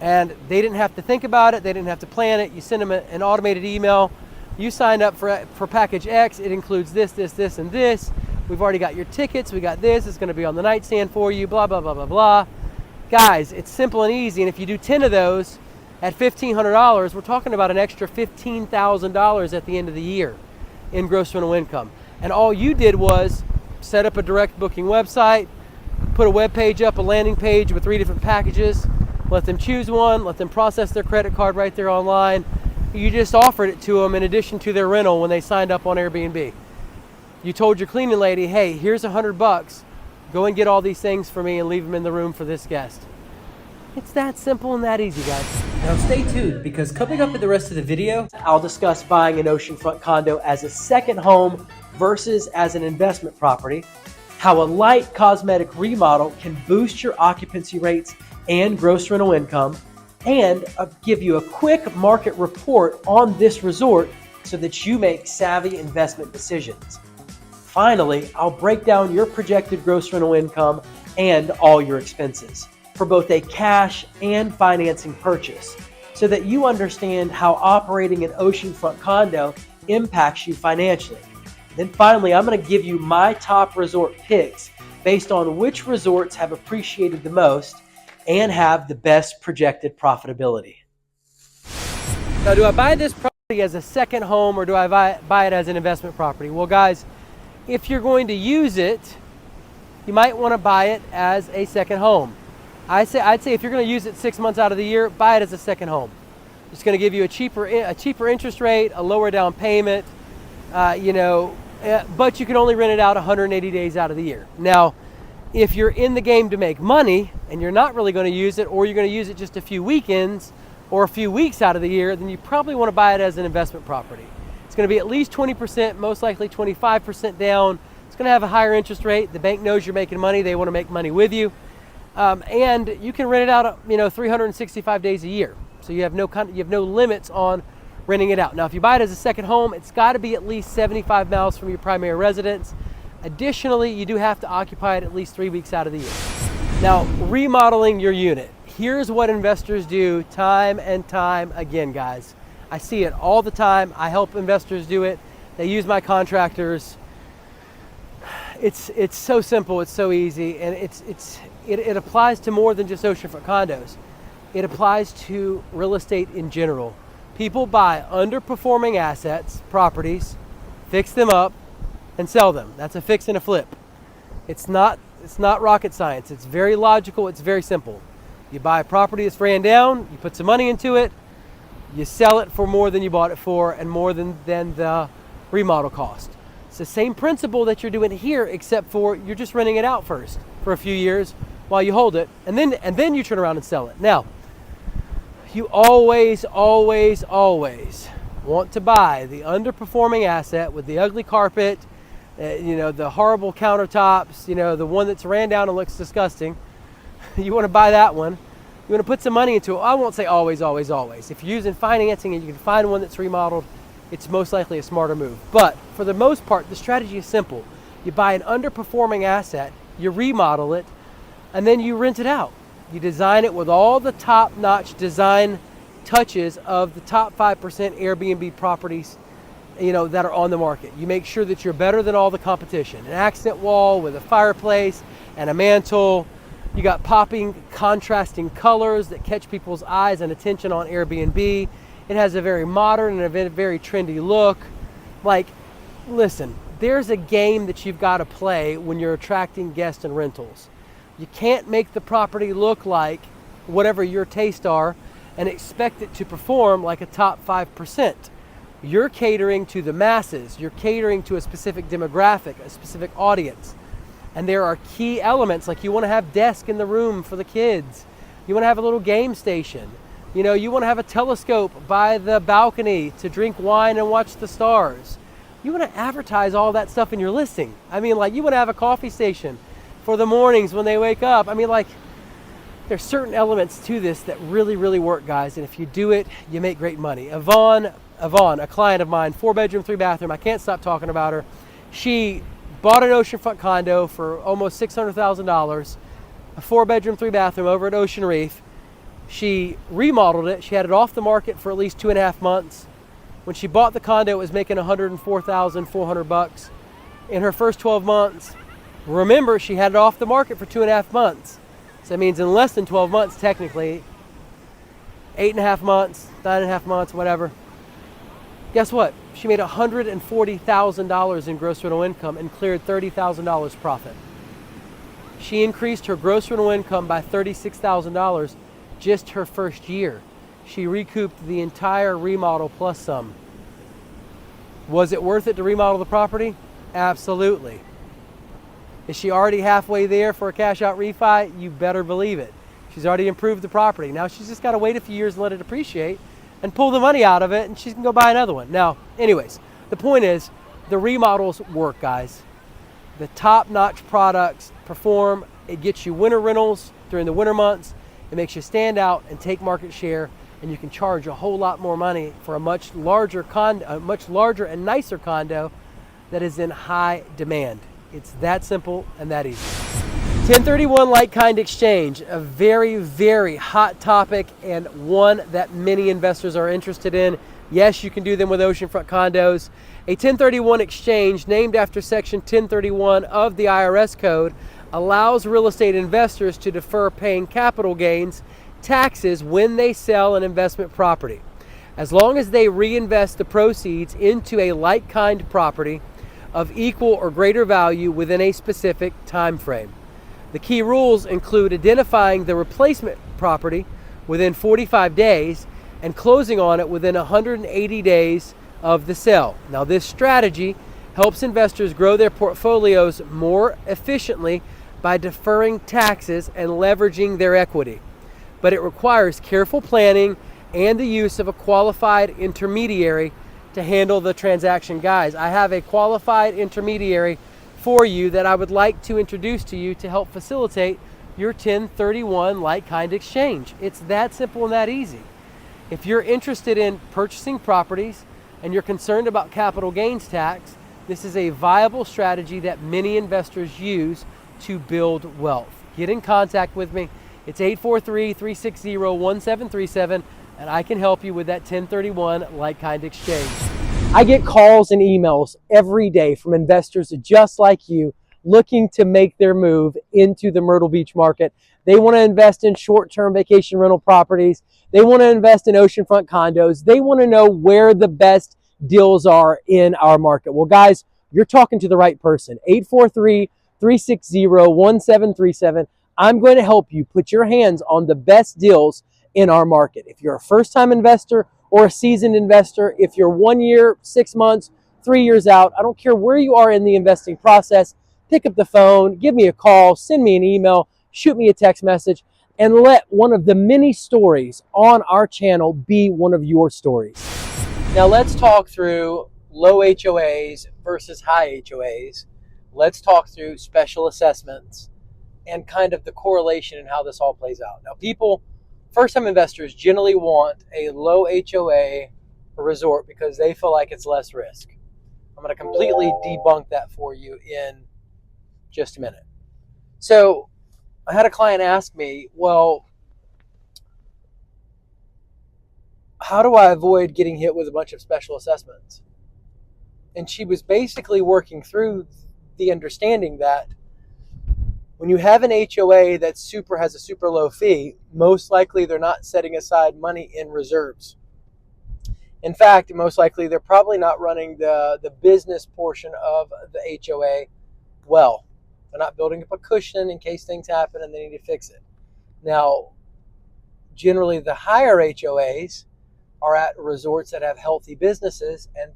And they didn't have to think about it. They didn't have to plan it. You send them an automated email. You signed up for package X. It includes this, this, this, and this. We've already got your tickets. We got this. It's going to be on the nightstand for you, blah, blah, blah, blah, blah. Guys, it's simple and easy. And if you do 10 of those at $1,500, we're talking about an extra $15,000 at the end of the year in gross rental income. And all you did was set up a direct booking website, put a web page up, a landing page with 3 different packages, let them choose one, let them process their credit card right there online. You just offered it to them in addition to their rental when they signed up on Airbnb. You told your cleaning lady, hey, here's $100. Go and get all these things for me and leave them in the room for this guest. It's that simple and that easy, guys. Now stay tuned, because coming up in the rest of the video, I'll discuss buying an oceanfront condo as a second home versus as an investment property, how a light cosmetic remodel can boost your occupancy rates and gross rental income, and I'll give you a quick market report on this resort so that you make savvy investment decisions. Finally, I'll break down your projected gross rental income and all your expenses for both a cash and financing purchase so that you understand how operating an oceanfront condo impacts you financially. Then finally, I'm going to give you my top resort picks based on which resorts have appreciated the most and have the best projected profitability. Now, do I buy this property as a second home or do I buy it as an investment property? Well, guys, if you're going to use it, you might want to buy it as a second home. I'd say if you're going to use it 6 months out of the year, buy it as a second home. It's going to give you a cheaper interest rate, a lower down payment, but you can only rent it out 180 days out of the year. Now, if you're in the game to make money and you're not really going to use it, or you're going to use it just a few weekends or a few weeks out of the year, then you probably want to buy it as an investment property. It's going to be at least 20%, most likely 25% down. It's going to have a higher interest rate. The bank knows you're making money. They want to make money with you. And you can rent it out, 365 days a year. So you have no limits on renting it out. Now, if you buy it as a second home, it's got to be at least 75 miles from your primary residence. Additionally, you do have to occupy it at least 3 weeks out of the year. Now, remodeling your unit. Here's what investors do time and time again, guys. I see it all the time. I help investors do it. They use my contractors. It's so simple, it's so easy, and it applies to more than just oceanfront condos. It applies to real estate in general. People buy underperforming assets, properties, fix them up, and sell them. That's a fix and a flip. It's not rocket science. It's very logical. It's very simple. You buy a property that's ran down, you put some money into it, you sell it for more than you bought it for and more than the remodel cost. It's the same principle that you're doing here, except for you're just renting it out first for a few years while you hold it, and then you turn around and sell it. Now, you always want to buy the underperforming asset with the ugly carpet, the horrible countertops, the one that's ran down and looks disgusting. You want to buy that one. You want to put some money into it. I won't say always. If you're using financing and you can find one that's remodeled, it's most likely a smarter move. But for the most part, the strategy is simple. You buy an underperforming asset, you remodel it, and then you rent it out. You design it with all the top-notch design touches of the top 5% Airbnb properties, that are on the market. You make sure that you're better than all the competition. An accent wall with a fireplace and a mantle. You got popping, contrasting colors that catch people's eyes and attention on Airbnb. It has a very modern and a very trendy look. Like, listen, there's a game that you've got to play when you're attracting guests and rentals. You can't make the property look like whatever your tastes are and expect it to perform like a top 5%. You're catering to the masses. You're catering to a specific demographic, a specific audience. And there are key elements, like you want to have desk in the room for the kids. You want to have a little game station. You want to have a telescope by the balcony to drink wine and watch the stars. You want to advertise all that stuff in your listing. You want to have a coffee station for the mornings when they wake up. There's certain elements to this that really work, guys. And if you do it, you make great money. Yvonne, a client of mine, 4-bedroom, 3-bathroom. I can't stop talking about her. She bought an oceanfront condo for almost $600,000, a 4-bedroom, 3-bathroom over at Ocean Reef. She remodeled it. She had it off the market for at least 2.5 months. When she bought the condo, it was making $104,400 in her first 12 months. Remember, she had it off the market for 2.5 months. So that means in less than 12 months, technically, 8.5 months, 9.5 months, whatever. Guess what? She made $140,000 in gross rental income and cleared $30,000 profit. She increased her gross rental income by $36,000 just her first year. She recouped the entire remodel plus some. Was it worth it to remodel the property? Absolutely. Is she already halfway there for a cash out refi? You better believe it. She's already improved the property. Now she's just got to wait a few years and let it appreciate and pull the money out of it, and she can go buy another one. Now, anyways, the point is the remodels work, guys. The top-notch products perform. It gets you winter rentals during the winter months. It makes you stand out and take market share, and you can charge a whole lot more money for a much larger and nicer condo that is in high demand. It's that simple and that easy. 1031 like-kind exchange, a very hot topic and one that many investors are interested in. Yes, you can do them with oceanfront condos. A 1031 exchange, named after Section 1031 of the IRS code, allows real estate investors to defer paying capital gains taxes when they sell an investment property, as long as they reinvest the proceeds into a like-kind property of equal or greater value within a specific time frame. The key rules include identifying the replacement property within 45 days and closing on it within 180 days of the sale. Now, this strategy helps investors grow their portfolios more efficiently by deferring taxes and leveraging their equity. But it requires careful planning and the use of a qualified intermediary to handle the transaction. Guys, I have a qualified intermediary for you that I would like to introduce to you to help facilitate your 1031 like-kind exchange. It's that simple and that easy. If you're interested in purchasing properties and you're concerned about capital gains tax, this is a viable strategy that many investors use to build wealth. Get in contact with me. It's 843-360-1737, and I can help you with that 1031 like-kind exchange. I get calls and emails every day from investors just like you looking to make their move into the Myrtle Beach market. They want to invest in short-term vacation rental properties. They want to invest in oceanfront condos. They want to know where the best deals are in our market. Well, guys, you're talking to the right person. 843-360-1737. I'm going to help you put your hands on the best deals in our market. If you're a first-time investor or a seasoned investor, if you're 1 year, 6 months, 3 years out, I don't care where you are in the investing process, pick up the phone, give me a call, send me an email, shoot me a text message, and let one of the many stories on our channel be one of your stories. Now let's talk through low HOAs versus high HOAs. Let's talk through special assessments and kind of the correlation and how this all plays out. Now people, first-time investors generally want a low HOA resort because they feel like it's less risk. I'm going to completely debunk that for you in just a minute. So I had a client ask me, well, how do I avoid getting hit with a bunch of special assessments? And she was basically working through the understanding that when you have an HOA that has a super low fee, most likely they're not setting aside money in reserves. In fact, most likely they're probably not running the business portion of the HOA well. They're not building up a cushion in case things happen and they need to fix it. Now, generally the higher HOAs are at resorts that have healthy businesses, and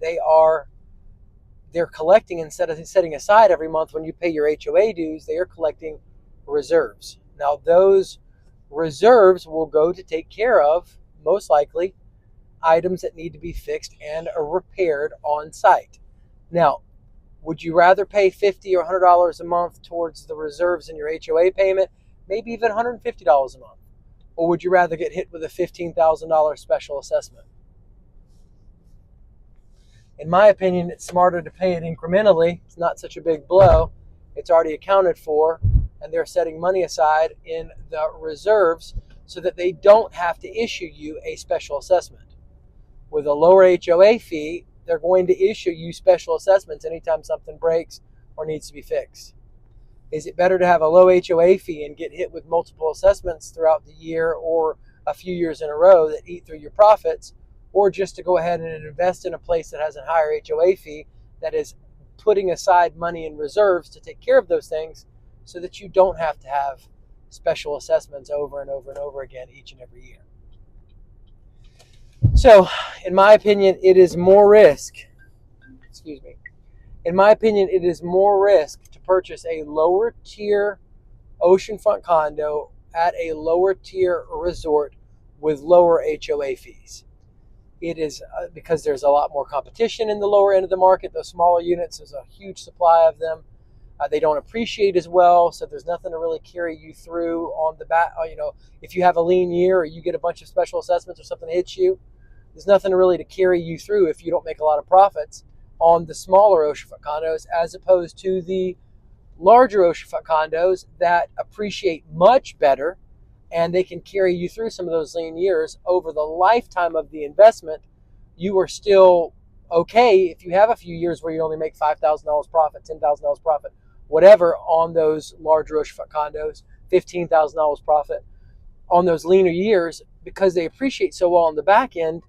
they're collecting, instead of setting aside every month when you pay your HOA dues, they are collecting reserves. Now those reserves will go to take care of, most likely, items that need to be fixed and are repaired on site. Now, would you rather pay $50 or $100 a month towards the reserves in your HOA payment, maybe even $150 a month? Or would you rather get hit with a $15,000 special assessment? In my opinion, it's smarter to pay it incrementally. It's not such a big blow. It's already accounted for, and they're setting money aside in the reserves so that they don't have to issue you a special assessment. With a lower HOA fee, they're going to issue you special assessments anytime something breaks or needs to be fixed. Is it better to have a low HOA fee and get hit with multiple assessments throughout the year or a few years in a row that eat through your profits, or just to go ahead and invest in a place that has a higher HOA fee that is putting aside money in reserves to take care of those things so that you don't have to have special assessments over and over and over again each and every year? So, in my opinion, it is more risk. In my opinion, it is more risk to purchase a lower tier oceanfront condo at a lower tier resort with lower HOA fees. It is because there's a lot more competition in the lower end of the market. Those smaller units, there's a huge supply of them. They don't appreciate as well, so there's nothing to really carry you through on the back. If you have a lean year or you get a bunch of special assessments or something hits you, there's nothing really to carry you through if you don't make a lot of profits on the smaller oceanfront condos, as opposed to the larger oceanfront condos that appreciate much better, and they can carry you through some of those lean years. Over the lifetime of the investment, you are still okay if you have a few years where you only make $5,000 profit, $10,000 profit, whatever, on those larger oceanfront condos, $15,000 profit on those leaner years, because they appreciate so well on the back end.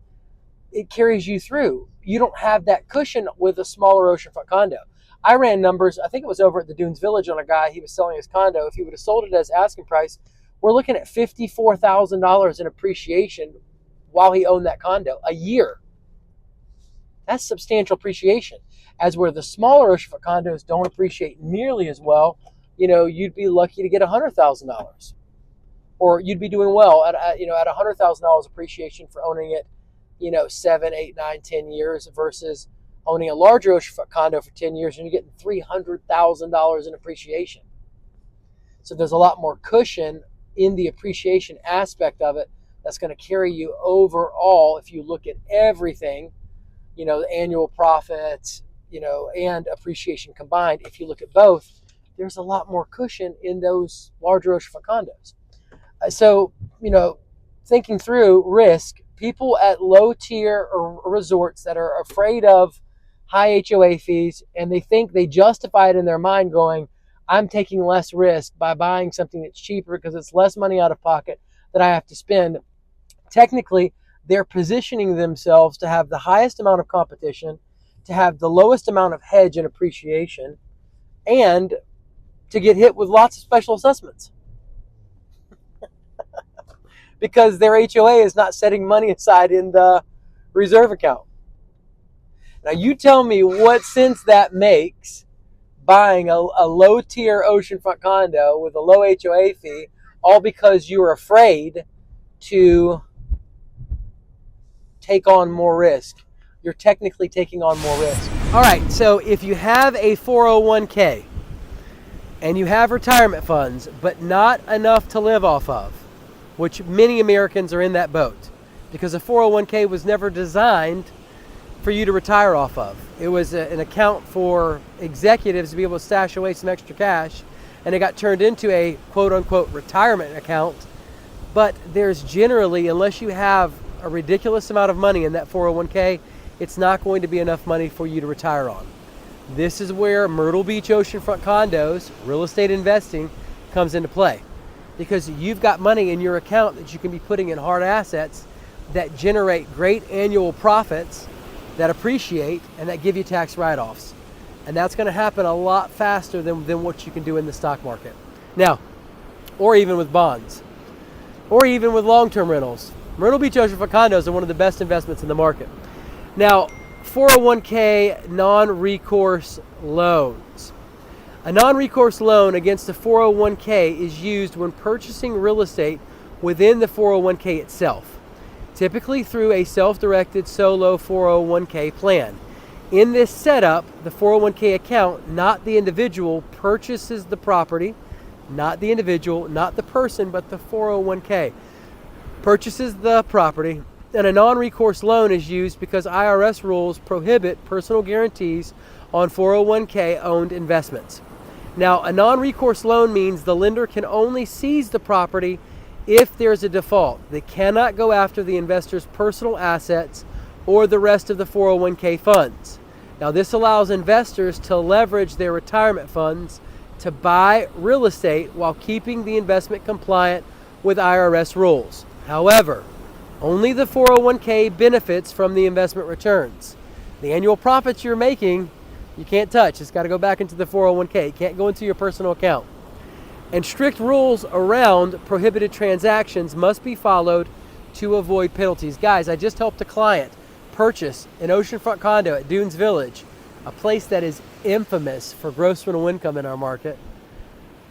It carries you through. You don't have that cushion with a smaller oceanfront condo. I ran numbers, I think it was over at the Dunes Village, on a guy, he was selling his condo. If he would have sold it as asking price, we're looking at $54,000 in appreciation while he owned that condo a year. That's substantial appreciation. As where the smaller oceanfront condos don't appreciate nearly as well, you'd be lucky to get $100,000. Or you'd be doing well at $100,000 appreciation for owning it 7, 8, 9, 10 years versus owning a larger oceanfront condo for 10 years and you're getting $300,000 in appreciation. So there's a lot more cushion in the appreciation aspect of it that's going to carry you overall if you look at everything, the annual profits, and appreciation combined. If you look at both, there's a lot more cushion in those larger oceanfront condos. So, thinking through risk, people at low tier resorts that are afraid of high HOA fees, and they think they justify it in their mind going, I'm taking less risk by buying something that's cheaper because it's less money out of pocket that I have to spend. Technically, they're positioning themselves to have the highest amount of competition, to have the lowest amount of hedge and appreciation, and to get hit with lots of special assessments. because their HOA is not setting money aside in the reserve account. Now you tell me what sense that makes, buying a low tier oceanfront condo with a low HOA fee, all because you're afraid to take on more risk. You're technically taking on more risk. All right, so if you have a 401k and you have retirement funds, but not enough to live off of, which many Americans are in that boat, because a 401k was never designed for you to retire off of. It was an account for executives to be able to stash away some extra cash, and it got turned into a quote-unquote retirement account. But there's generally, unless you have a ridiculous amount of money in that 401k, it's not going to be enough money for you to retire on. This is where Myrtle Beach oceanfront condos, real estate investing, comes into play, because you've got money in your account that you can be putting in hard assets that generate great annual profits, that appreciate, and that give you tax write-offs. And that's going to happen a lot faster than what you can do in the stock market. Now, or even with bonds, or even with long-term rentals. Myrtle Beach oceanfront condos are one of the best investments in the market. Now, 401k non-recourse loans. A non-recourse loan against a 401k is used when purchasing real estate within the 401k itself, typically through a self-directed solo 401k plan. In this setup, the 401k account, not the individual, purchases the property, not the individual, not the person, but the 401k purchases the property. And a non-recourse loan is used because IRS rules prohibit personal guarantees on 401k owned investments. Now, a non-recourse loan means the lender can only seize the property if there's a default. They cannot go after the investor's personal assets or the rest of the 401k funds. Now, this allows investors to leverage their retirement funds to buy real estate while keeping the investment compliant with IRS rules. However, only the 401k benefits from the investment returns. The annual profits you're making, you can't touch. It's got to go back into the 401k. It can't go into your personal account. And strict rules around prohibited transactions must be followed to avoid penalties. Guys, I just helped a client purchase an oceanfront condo at Dunes Village, a place that is infamous for gross rental income in our market,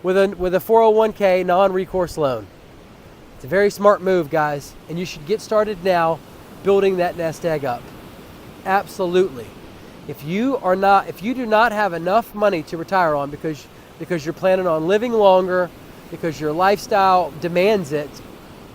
with a 401k non-recourse loan. It's a very smart move, guys, and you should get started now building that nest egg up. Absolutely. If you do not have enough money to retire on because you're planning on living longer, because your lifestyle demands it,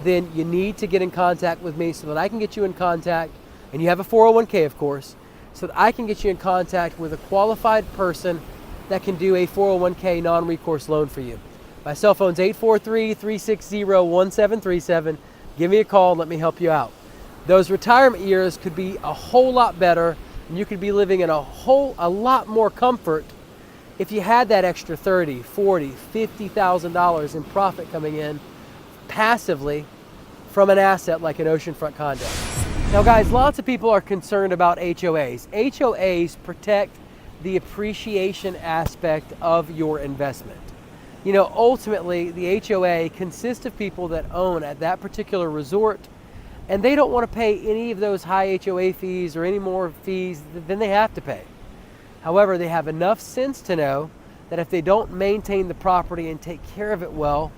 then you need to get in contact with me so that I can get you in contact, and you have a 401k, of course, so that I can get you in contact with a qualified person that can do a 401k non-recourse loan for you. My cell phone's 843-360-1737. Give me a call and let me help you out. Those retirement years could be a whole lot better, and you could be living in a lot more comfort if you had that extra $30,000, $40,000, $50,000 in profit coming in passively from an asset like an oceanfront condo. Now, guys, lots of people are concerned about HOAs. HOAs protect the appreciation aspect of your investment. You know, ultimately, the HOA consists of people that own at that particular resort, and they don't want to pay any of those high HOA fees or any more fees than they have to pay. However, they have enough sense to know that if they don't maintain the property and take care of it well,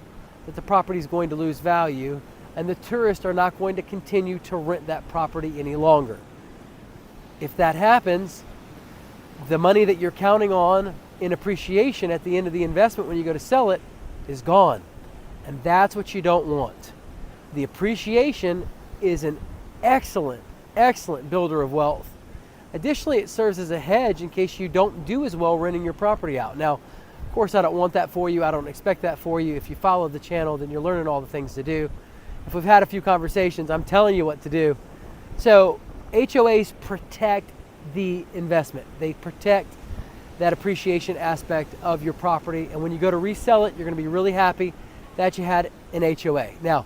that the property is going to lose value, and the tourists are not going to continue to rent that property any longer. If that happens, the money that you're counting on in appreciation at the end of the investment when you go to sell it is gone. And that's what you don't want. The appreciation is an excellent builder of wealth. Additionally, it serves as a hedge in case you don't do as well renting your property out. Now, of course, I don't want that for you. I don't expect that for you. If you follow the channel, then you're learning all the things to do. If we've had a few conversations, I'm telling you what to do. So HOAs protect the investment. They protect that appreciation aspect of your property. And when you go to resell it, you're going to be really happy that you had an HOA. Now,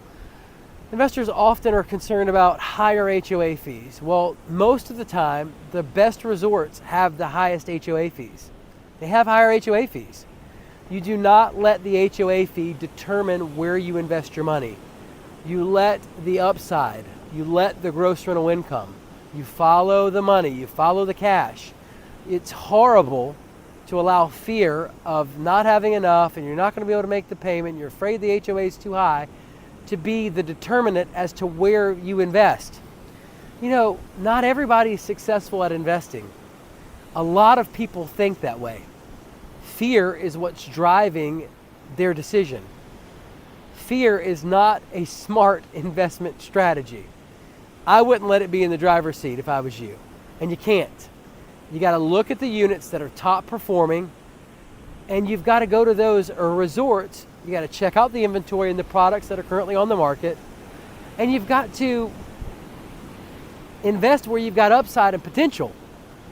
investors often are concerned about higher HOA fees. Well, most of the time, the best resorts have the highest HOA fees. They have higher HOA fees. You do not let the HOA fee determine where you invest your money. You let the upside, you let the gross rental income, you follow the money, you follow the cash. It's horrible to allow fear of not having enough and you're not going to be able to make the payment, you're afraid the HOA is too high, to be the determinant as to where you invest. You know, not everybody is successful at investing. A lot of people think that way. Fear is what's driving their decision. Fear is not a smart investment strategy. I wouldn't let it be in the driver's seat if I was you. And you can't. You got to look at the units that are top performing, and you've got to go to those resorts. You got to check out the inventory and the products that are currently on the market, and you've got to invest where you've got upside and potential,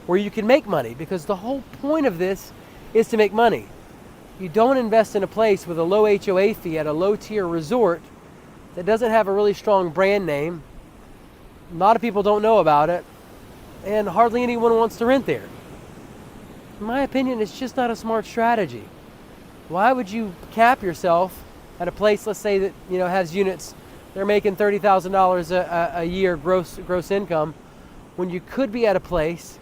where you can make money, because the whole point of this is to make money. You don't invest in a place with a low HOA fee at a low tier resort that doesn't have a really strong brand name. A lot of people don't know about it, and hardly anyone wants to rent there. In my opinion, it's just not a smart strategy. Why would you cap yourself at a place, let's say that, you know, has units, they're making $30,000 a year gross income, when you could be at a place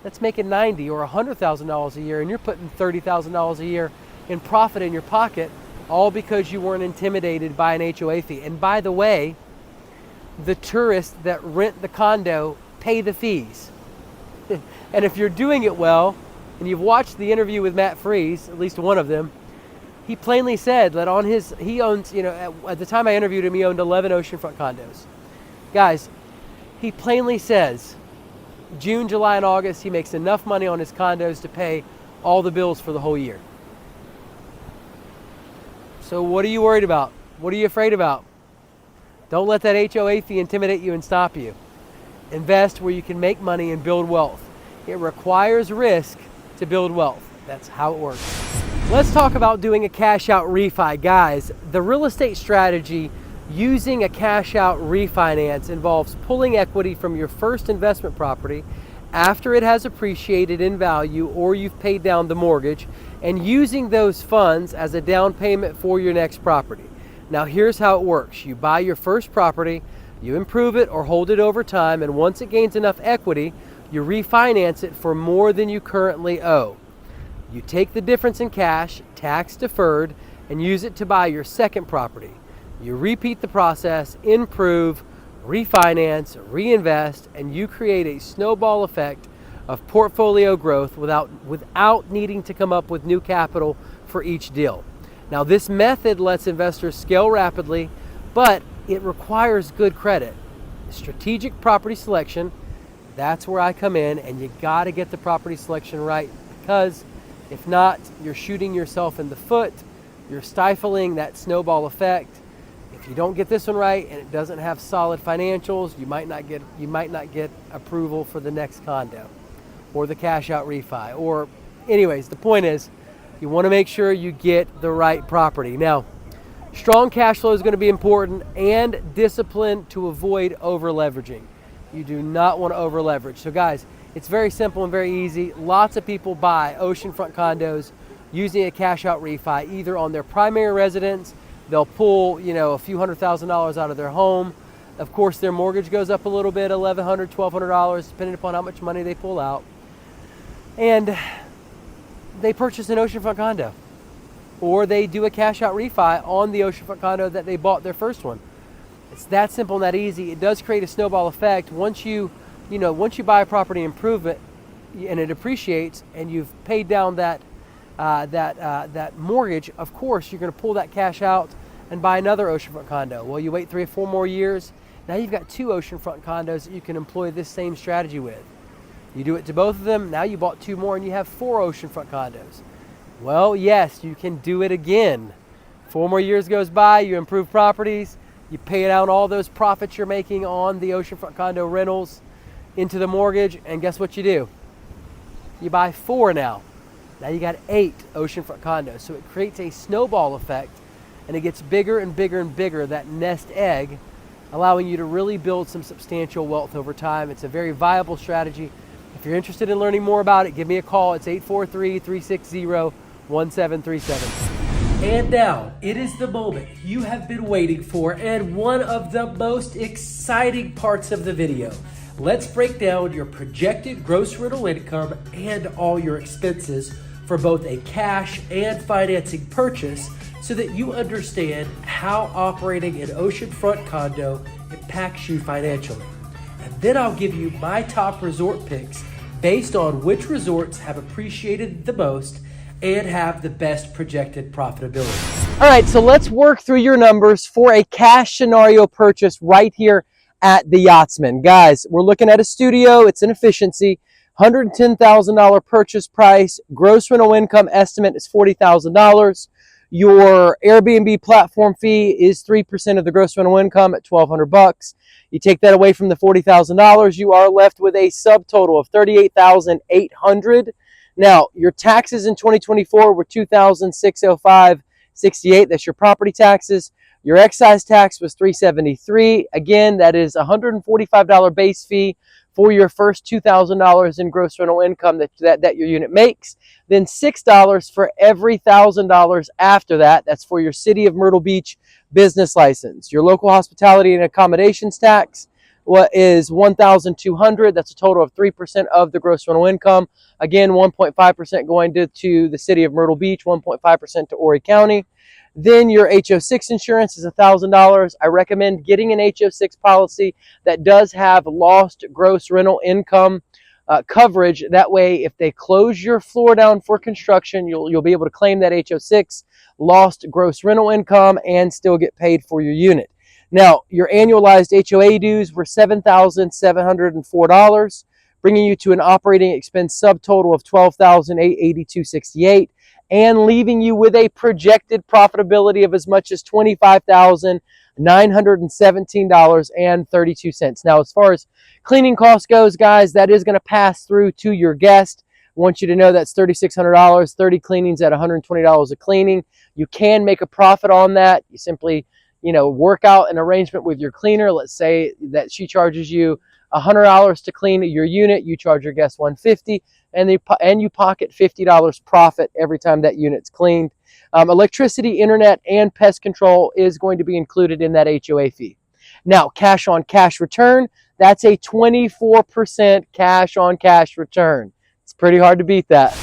that's making $90,000 or $100,000 a year, and you're putting $30,000 a year in profit in your pocket, all because you weren't intimidated by an HOA fee. And by the way, the tourists that rent the condo pay the fees. And if you're doing it well, and you've watched the interview with Matt Freeze, at least one of them, he plainly said that on his, he owns, you know, at the time I interviewed him, he owned 11 oceanfront condos. Guys, he plainly says June, July, and August, he makes enough money on his condos to pay all the bills for the whole year. So what are you worried about? What are you afraid about? Don't let that HOA fee intimidate you and stop you. Invest where you can make money and build wealth. It requires risk to build wealth. That's how it works. Let's talk about doing a cash out refi. Guys, the real estate strategy using a cash out refinance involves pulling equity from your first investment property after it has appreciated in value or you've paid down the mortgage, and using those funds as a down payment for your next property. Now here's how it works. You buy your first property, you improve it or hold it over time, and once it gains enough equity, you refinance it for more than you currently owe. You take the difference in cash, tax deferred, and use it to buy your second property. You repeat the process, improve, refinance, reinvest, and you create a snowball effect of portfolio growth without needing to come up with new capital for each deal. Now this method lets investors scale rapidly, but it requires good credit. Strategic property selection, that's where I come in, and you gotta get the property selection right, because if not, you're shooting yourself in the foot, you're stifling that snowball effect. If you don't get this one right and it doesn't have solid financials, you might not get approval for the next condo or the cash out refi. Or anyways, the point is you want to make sure you get the right property. Now, strong cash flow is going to be important, and discipline to avoid over leveraging. You do not want to over leverage. So guys, it's very simple and very easy. Lots of people buy oceanfront condos using a cash out refi, either on their primary residence. They'll pull, you know, a few $100,000 out of their home. Of course, their mortgage goes up a little bit, $1,100, $1,200, depending upon how much money they pull out. And they purchase an oceanfront condo, or they do a cash out refi on the oceanfront condo that they bought their first one. It's that simple and that easy. It does create a snowball effect. Once you buy a property improvement and it appreciates, and you've paid down that mortgage, of course, you're going to pull that cash out and buy another oceanfront condo. Well, you wait 3 or 4 more years. Now you've got 2 oceanfront condos that you can employ this same strategy with. You do it to both of them. Now you bought 2 more and you have 4 oceanfront condos. Well, yes, you can do it again. 4 more years goes by, you improve properties, you pay out all those profits you're making on the oceanfront condo rentals into the mortgage, and guess what you do? You buy 4 now. Now you got 8 oceanfront condos. So it creates a snowball effect, and it gets bigger and bigger and bigger, that nest egg, allowing you to really build some substantial wealth over time. It's a very viable strategy. If you're interested in learning more about it, give me a call. It's 843-360-1737. And now, it is the moment you have been waiting for and one of the most exciting parts of the video. Let's break down your projected gross rental income and all your expenses for both a cash and financing purchase so that you understand how operating an oceanfront condo impacts you financially. And then I'll give you my top resort picks based on which resorts have appreciated the most and have the best projected profitability. All right, so let's work through your numbers for a cash scenario purchase right here at the Yachtsman. Guys, we're looking at a studio. It's an Efficiency. $110,000 purchase price. Gross rental income estimate is $40,000. Your Airbnb platform fee is 3% of the gross rental income at $1,200. You take that away from the $40,000, you are left with a subtotal of $38,800. Now, your taxes in 2024 were $2,605.68. That's your property taxes. Your excise tax was $373. Again, that is a $145 base fee for your first $2,000 in gross rental income that your unit makes. Then $6 for every $1,000 after that. That's for your City of Myrtle Beach business license. Your local hospitality and accommodations tax is $1,200. That's a total of 3% of the gross rental income. Again, 1.5% going to the City of Myrtle Beach, 1.5% to Horry County. Then your HO6 insurance is $1,000. I recommend getting an HO6 policy that does have lost gross rental income coverage. That way, if they close your floor down for construction, you'll be able to claim that HO6 lost gross rental income and still get paid for your unit. Now, your annualized HOA dues were $7,704, bringing you to an operating expense subtotal of $12,882.68 and leaving you with a projected profitability of as much as $25,917.32. Now, as far as cleaning costs goes, guys, that is going to pass through to your guest. I want you to know that's $3,600, 30 cleanings at $120 a cleaning. You can make a profit on that. You simply work out an arrangement with your cleaner. Let's say that she charges you $100 to clean your unit. You charge your guest $150, and you pocket $50 profit every time that unit's cleaned. Electricity, internet, and pest control is going to be included in that HOA fee. Now, cash on cash return, that's a 24% cash on cash return. It's pretty hard to beat that.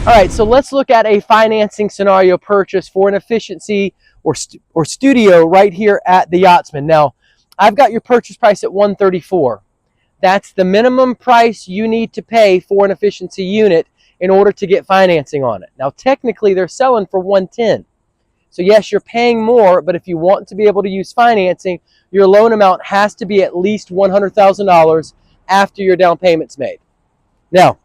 All right, so let's look at a financing scenario purchase for an Efficiency or studio right here at the Yachtsman. Now, I've got your purchase price at $134,000. That's the minimum price you need to pay for an Efficiency unit in order to get financing on it. Now, technically, they're selling for $110,000. So yes, you're paying more, but if you want to be able to use financing, your loan amount has to be at least $100,000 after your down payment's made. Now,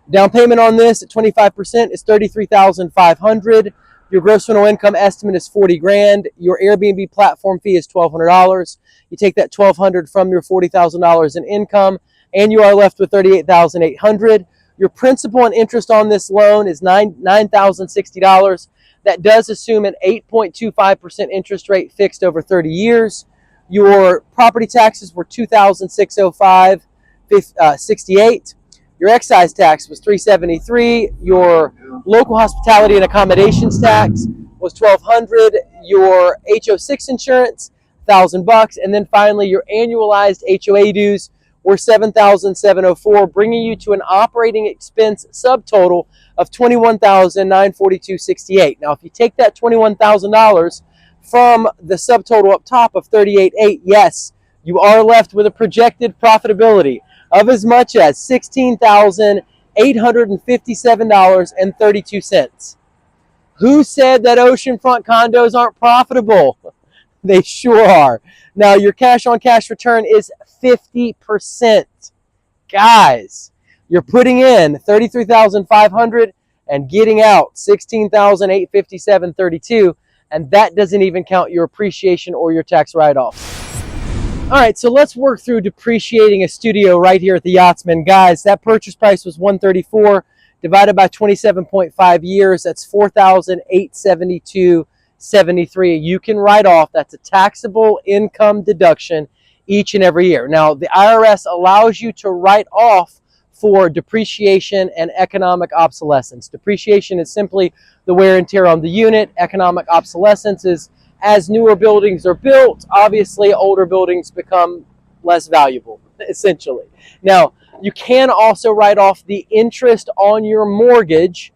down payment on this at 25% is $33,500. Your gross rental income estimate is $40,000. Your Airbnb platform fee is $1,200. You take that $1,200 from your $40,000 in income, and you are left with $38,800. Your principal and interest on this loan is $9,060. That does assume an 8.25% interest rate fixed over 30 years. Your property taxes were $2,605.68. Your excise tax was $373. Your local hospitality and accommodations tax was $1,200. Your HO6 insurance, $1,000, and then finally your annualized HOA dues were $7,704, bringing you to an operating expense subtotal of $21,942.68. Now, if you take that $21,000 from the subtotal up top of $38,800, yes, you are left with a projected profitability of as much as $16,857.32. Who said that oceanfront condos aren't profitable? They sure are. Now, your cash on cash return is 50%. Guys, you're putting in $33,500 and getting out $16,857.32, and that doesn't even count your appreciation or your tax write-offs. All right, so let's work through depreciating a studio right here at the Yachtsman. Guys, that purchase price was $134,000 divided by 27.5 years. That's $4,872.73. You can write off. That's a taxable income deduction each and every year. Now, the IRS allows you to write off for depreciation and economic obsolescence. Depreciation is simply the wear and tear on the unit, economic obsolescence is as newer buildings are built, obviously older buildings become less valuable, essentially. Now, you can also write off the interest on your mortgage.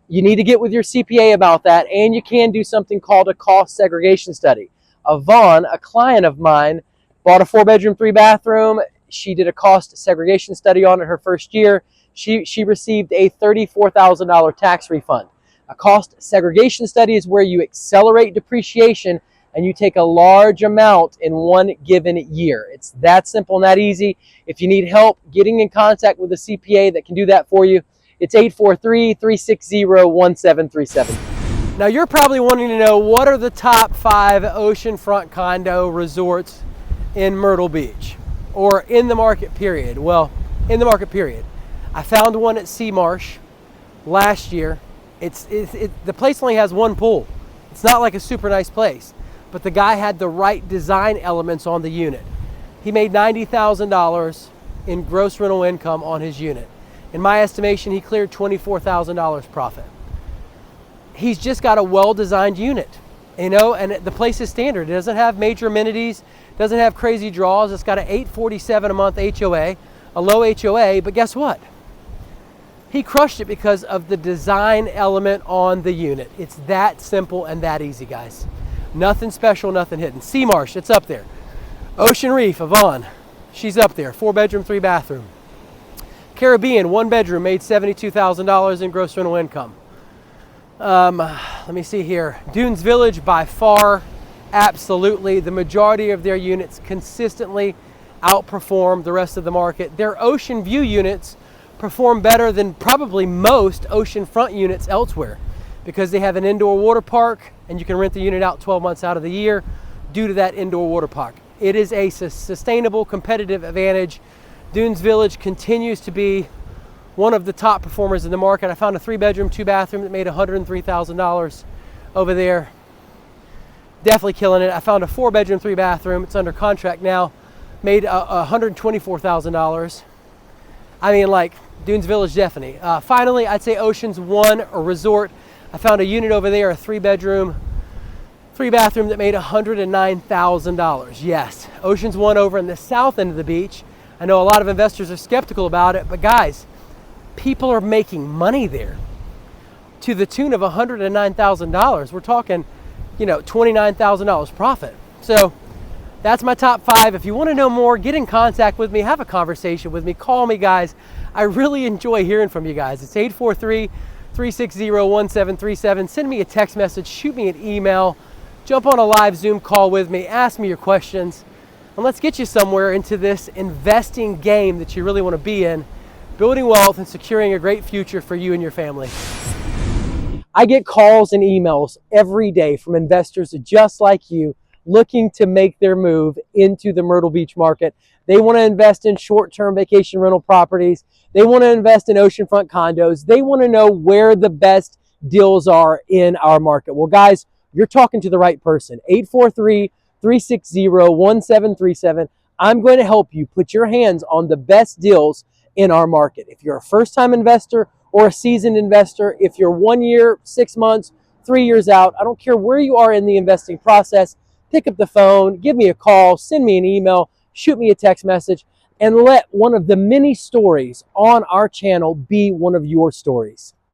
You need to get with your CPA about that, and you can do something called a cost segregation study. Yvonne, a client of mine, bought a 4-bedroom, 3-bathroom. She did a cost segregation study on it her first year. She received a $34,000 tax refund. A cost segregation study is where you accelerate depreciation and you take a large amount in one given year. It's that simple and that easy. If you need help getting in contact with a CPA that can do that for you, it's 843-360-1737. Now you're probably wanting to know, what are the top 5 oceanfront condo resorts in Myrtle Beach, or in the market period? Well, in the market period, I found one at Sea Marsh last year. The place only has one pool. It's not like a super nice place, but the guy had the right design elements on the unit. He made $90,000 in gross rental income on his unit. In my estimation, he cleared $24,000 profit. He's just got a well-designed unit, you know, and the place is standard. It doesn't have major amenities, doesn't have crazy draws. It's got an $847 a month HOA, a low HOA, but guess what? He crushed it because of the design element on the unit. It's that simple and that easy, guys. Nothing special, nothing hidden. Sea Marsh, it's up there. Ocean Reef, Yvonne, she's up there. 4-bedroom, 3-bathroom. Caribbean, 1-bedroom, made $72,000 in gross rental income. Let me see here. Dunes Village, by far, absolutely. The majority of their units consistently outperform the rest of the market. Their Ocean View units perform better than probably most oceanfront units elsewhere because they have an indoor water park and you can rent the unit out 12 months out of the year due to that indoor water park. It is a sustainable competitive advantage. Dunes Village continues to be one of the top performers in the market. I found a 3-bedroom, 2-bathroom that made $103,000 over there. Definitely killing it. I found a 4-bedroom, 3-bathroom. It's under contract now. Made $124,000. I mean, like, Dunes Village, definitely. Finally, I'd say Oceans One or Resort. I found a unit over there, a 3-bedroom, 3-bathroom that made $109,000. Yes, Oceans One over in the south end of the beach. I know a lot of investors are skeptical about it, but guys, people are making money there to the tune of $109,000. We're talking, you know, $29,000 profit. So that's my top 5. If you want to know more, get in contact with me, have a conversation with me, call me, guys. I really enjoy hearing from you guys. It's 843-360-1737. Send me a text message, shoot me an email, jump on a live Zoom call with me, ask me your questions, and let's get you somewhere into this investing game that you really want to be in, building wealth and securing a great future for you and your family. I get calls and emails every day from investors just like you looking to make their move into the Myrtle Beach market. They want to invest in short-term vacation rental properties. They want to invest in oceanfront condos. They want to know where the best deals are in our market. Well, guys, you're talking to the right person. 843-360-1737. I'm going to help you put your hands on the best deals in our market. If you're a first-time investor or a seasoned investor, if you're 1 year, 6 months, 3 years out, I don't care where you are in the investing process, pick up the phone, give me a call, send me an email, shoot me a text message, and let one of the many stories on our channel be one of your stories.